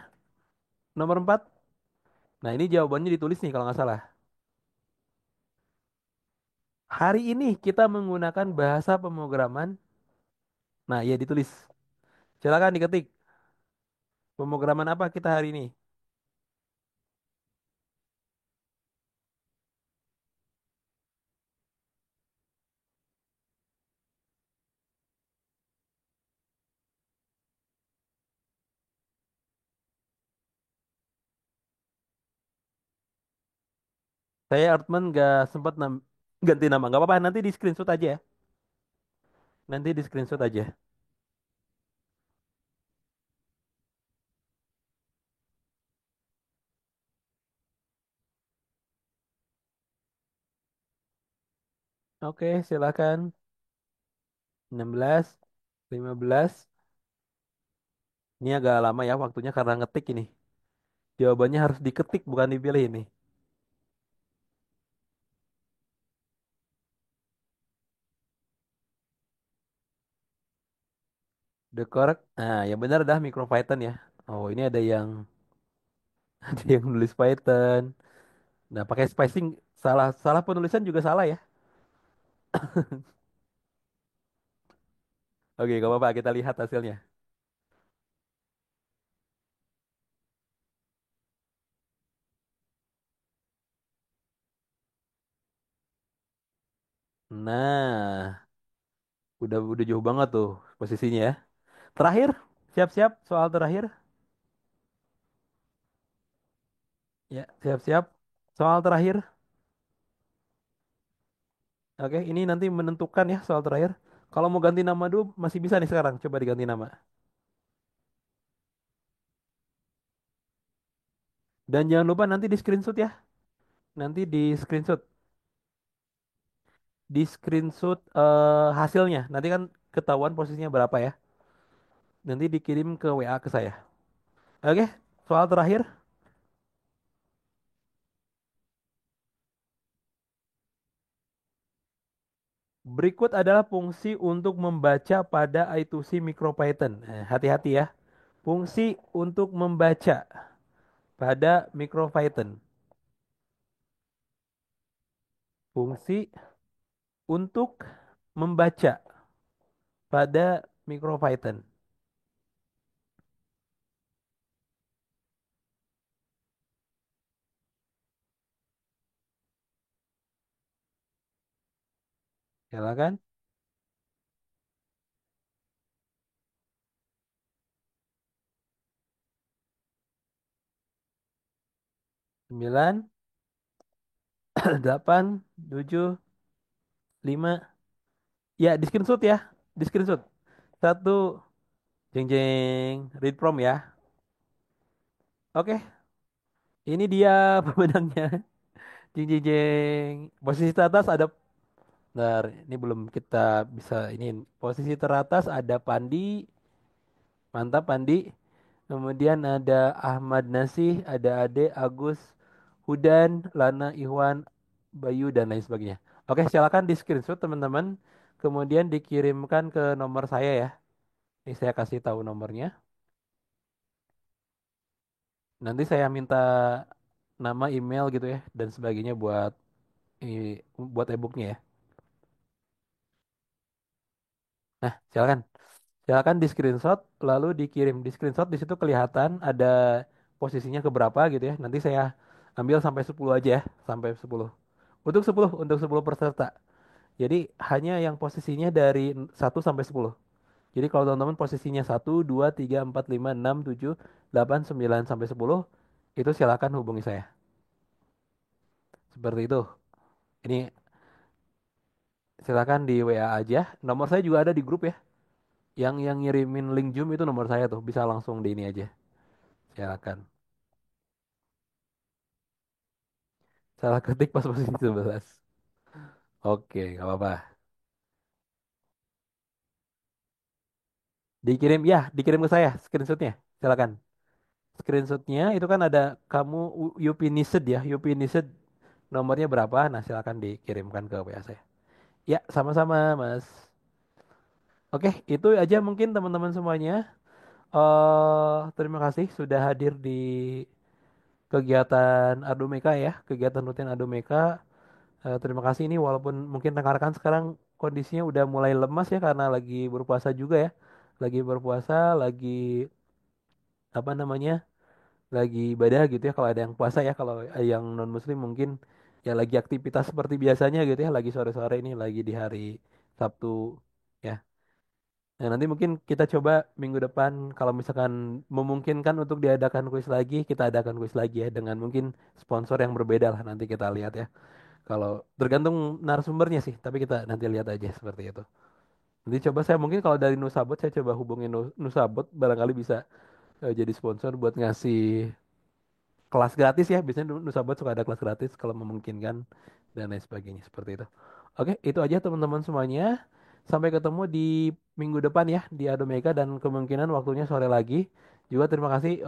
nomor 4. Nah, ini jawabannya ditulis nih kalau nggak salah. Hari ini kita menggunakan bahasa pemrograman. Nah, ya ditulis. Silakan diketik. Pemrograman apa kita hari ini? Saya Artman nggak sempat ganti nama. Nggak apa-apa, nanti di screenshot aja ya. Nanti di screenshot aja. Oke, silakan. 16, 15. Ini agak lama ya waktunya karena ngetik ini. Jawabannya harus diketik bukan dipilih ini. The correct. Nah, yang benar adalah MicroPython ya. Oh, ini ada yang ada yang nulis Python. Nah, pakai spacing salah salah penulisan juga salah ya. Oke, gak apa-apa, kita lihat hasilnya. Nah, udah jauh banget tuh posisinya ya. Terakhir, siap-siap soal terakhir. Ya, siap-siap. Soal terakhir. Oke, ini nanti menentukan ya soal terakhir. Kalau mau ganti nama dulu masih bisa nih sekarang. Coba diganti nama. Dan jangan lupa nanti di screenshot ya. Nanti di screenshot. Di screenshot hasilnya. Nanti kan ketahuan posisinya berapa ya. Nanti dikirim ke WA ke saya. Oke, soal terakhir. Berikut adalah fungsi untuk membaca pada I2C MicroPython. Hati-hati ya. Fungsi untuk membaca pada MicroPython. Fungsi untuk membaca pada MicroPython. Silakan. 9, 8, 7, 5. Ya, di screenshot ya. Di screenshot. Satu, jeng jeng, read from ya. Oke, ini dia pemenangnya. Jeng jeng jeng. Posisi teratas ada, bentar, ini belum kita bisa ini. Posisi teratas ada Pandi, mantap Pandi. Kemudian ada Ahmad Nasih, ada Ade, Agus, Hudan, Lana, Ikhwan, Bayu dan lain sebagainya. Oke, silakan di screenshot teman-teman. Kemudian dikirimkan ke nomor saya ya. Ini saya kasih tahu nomornya. Nanti saya minta nama, email gitu ya dan sebagainya buat e-booknya ya. Nah, silakan. Silakan di screenshot lalu dikirim. Di screenshot di situ kelihatan ada posisinya ke berapa gitu ya. Nanti saya ambil sampai 10 aja ya, sampai 10. Untuk 10 peserta. Jadi hanya yang posisinya dari 1 sampai 10. Jadi kalau teman-teman posisinya 1, 2, 3, 4, 5, 6, 7, 8, 9 sampai 10, itu silakan hubungi saya. Seperti itu. Ini silakan di WA aja. Nomor saya juga ada di grup ya. Yang ngirimin link Zoom itu nomor saya tuh. Bisa langsung di ini aja. Silakan. Salah ketik pas posisi 11. Oke, nggak apa-apa. Dikirim ya, dikirim ke saya screenshotnya. Silakan. Screenshotnya itu kan ada kamu Yupinised ya. Yupinised nomornya berapa? Nah, silakan dikirimkan ke WA saya. Ya, sama-sama, Mas. Oke, itu aja mungkin teman-teman semuanya. Terima kasih sudah hadir di kegiatan Adumeka ya, kegiatan rutin Adumeka. Terima kasih ini walaupun mungkin rekan-rekan sekarang kondisinya udah mulai lemas ya karena lagi berpuasa juga ya. Lagi berpuasa, lagi apa namanya? Lagi ibadah gitu ya kalau ada yang puasa ya, kalau yang non muslim mungkin ya lagi aktivitas seperti biasanya gitu ya, lagi sore-sore ini lagi di hari Sabtu ya. Nah, nanti mungkin kita coba minggu depan kalau misalkan memungkinkan untuk diadakan kuis lagi, kita adakan kuis lagi ya dengan mungkin sponsor yang berbeda lah, nanti kita lihat ya. Kalau tergantung narasumbernya sih, tapi kita nanti lihat aja seperti itu. Nanti coba saya mungkin kalau dari Nusabot saya coba hubungin Nusabot barangkali bisa jadi sponsor buat ngasih kelas gratis ya. Biasanya Nusabot suka ada kelas gratis kalau memungkinkan dan lain sebagainya seperti itu. Oke, itu aja teman-teman semuanya. Sampai ketemu di minggu depan ya di Adomeka dan kemungkinan waktunya sore lagi. Juga terima kasih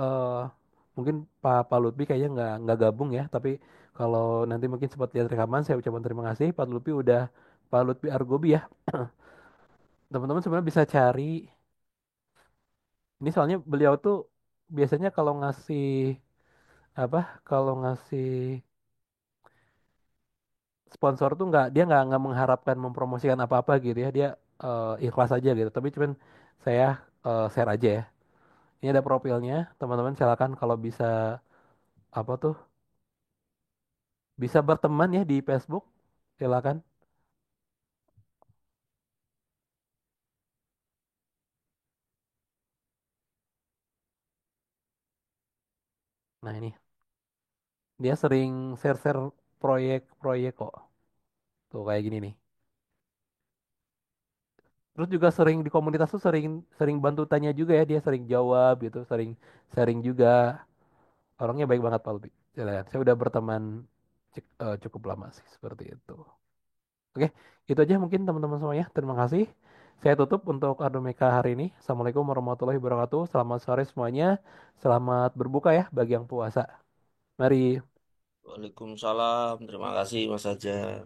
mungkin Pak Lutfi kayaknya nggak gabung ya, tapi kalau nanti mungkin sempat lihat rekaman saya ucapkan terima kasih Pak Lutfi Argobi ya. Teman-teman sebenarnya bisa cari ini soalnya beliau tuh biasanya kalau ngasih apa kalau ngasih sponsor tuh dia nggak mengharapkan mempromosikan apa-apa gitu ya, dia ikhlas aja gitu, tapi cuman saya share aja ya, ini ada profilnya, teman-teman silakan kalau bisa apa tuh bisa berteman ya di Facebook, silakan. Nah ini dia sering share-share proyek-proyek kok, tuh kayak gini nih, terus juga sering di komunitas tuh sering sering bantu tanya juga ya, dia sering jawab gitu, sering sharing juga, orangnya baik banget Pak Lutfi. Silakan. Saya udah berteman cukup lama sih seperti itu. Oke, itu aja mungkin teman-teman semuanya. Terima kasih. Saya tutup untuk Ardo Meka hari ini. Assalamualaikum warahmatullahi wabarakatuh. Selamat sore semuanya. Selamat berbuka ya bagi yang puasa. Mari. Waalaikumsalam. Terima kasih Mas Aja.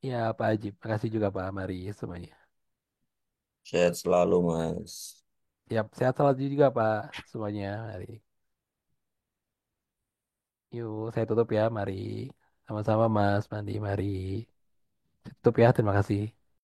Ya, Pak Haji. Makasih juga Pak. Mari semuanya. Sehat selalu Mas. Siap, sehat selalu juga Pak. Semuanya. Mari. Yuk, saya tutup ya. Mari. Sama-sama Mas Mandi. Mari. Tutup ya. Terima kasih.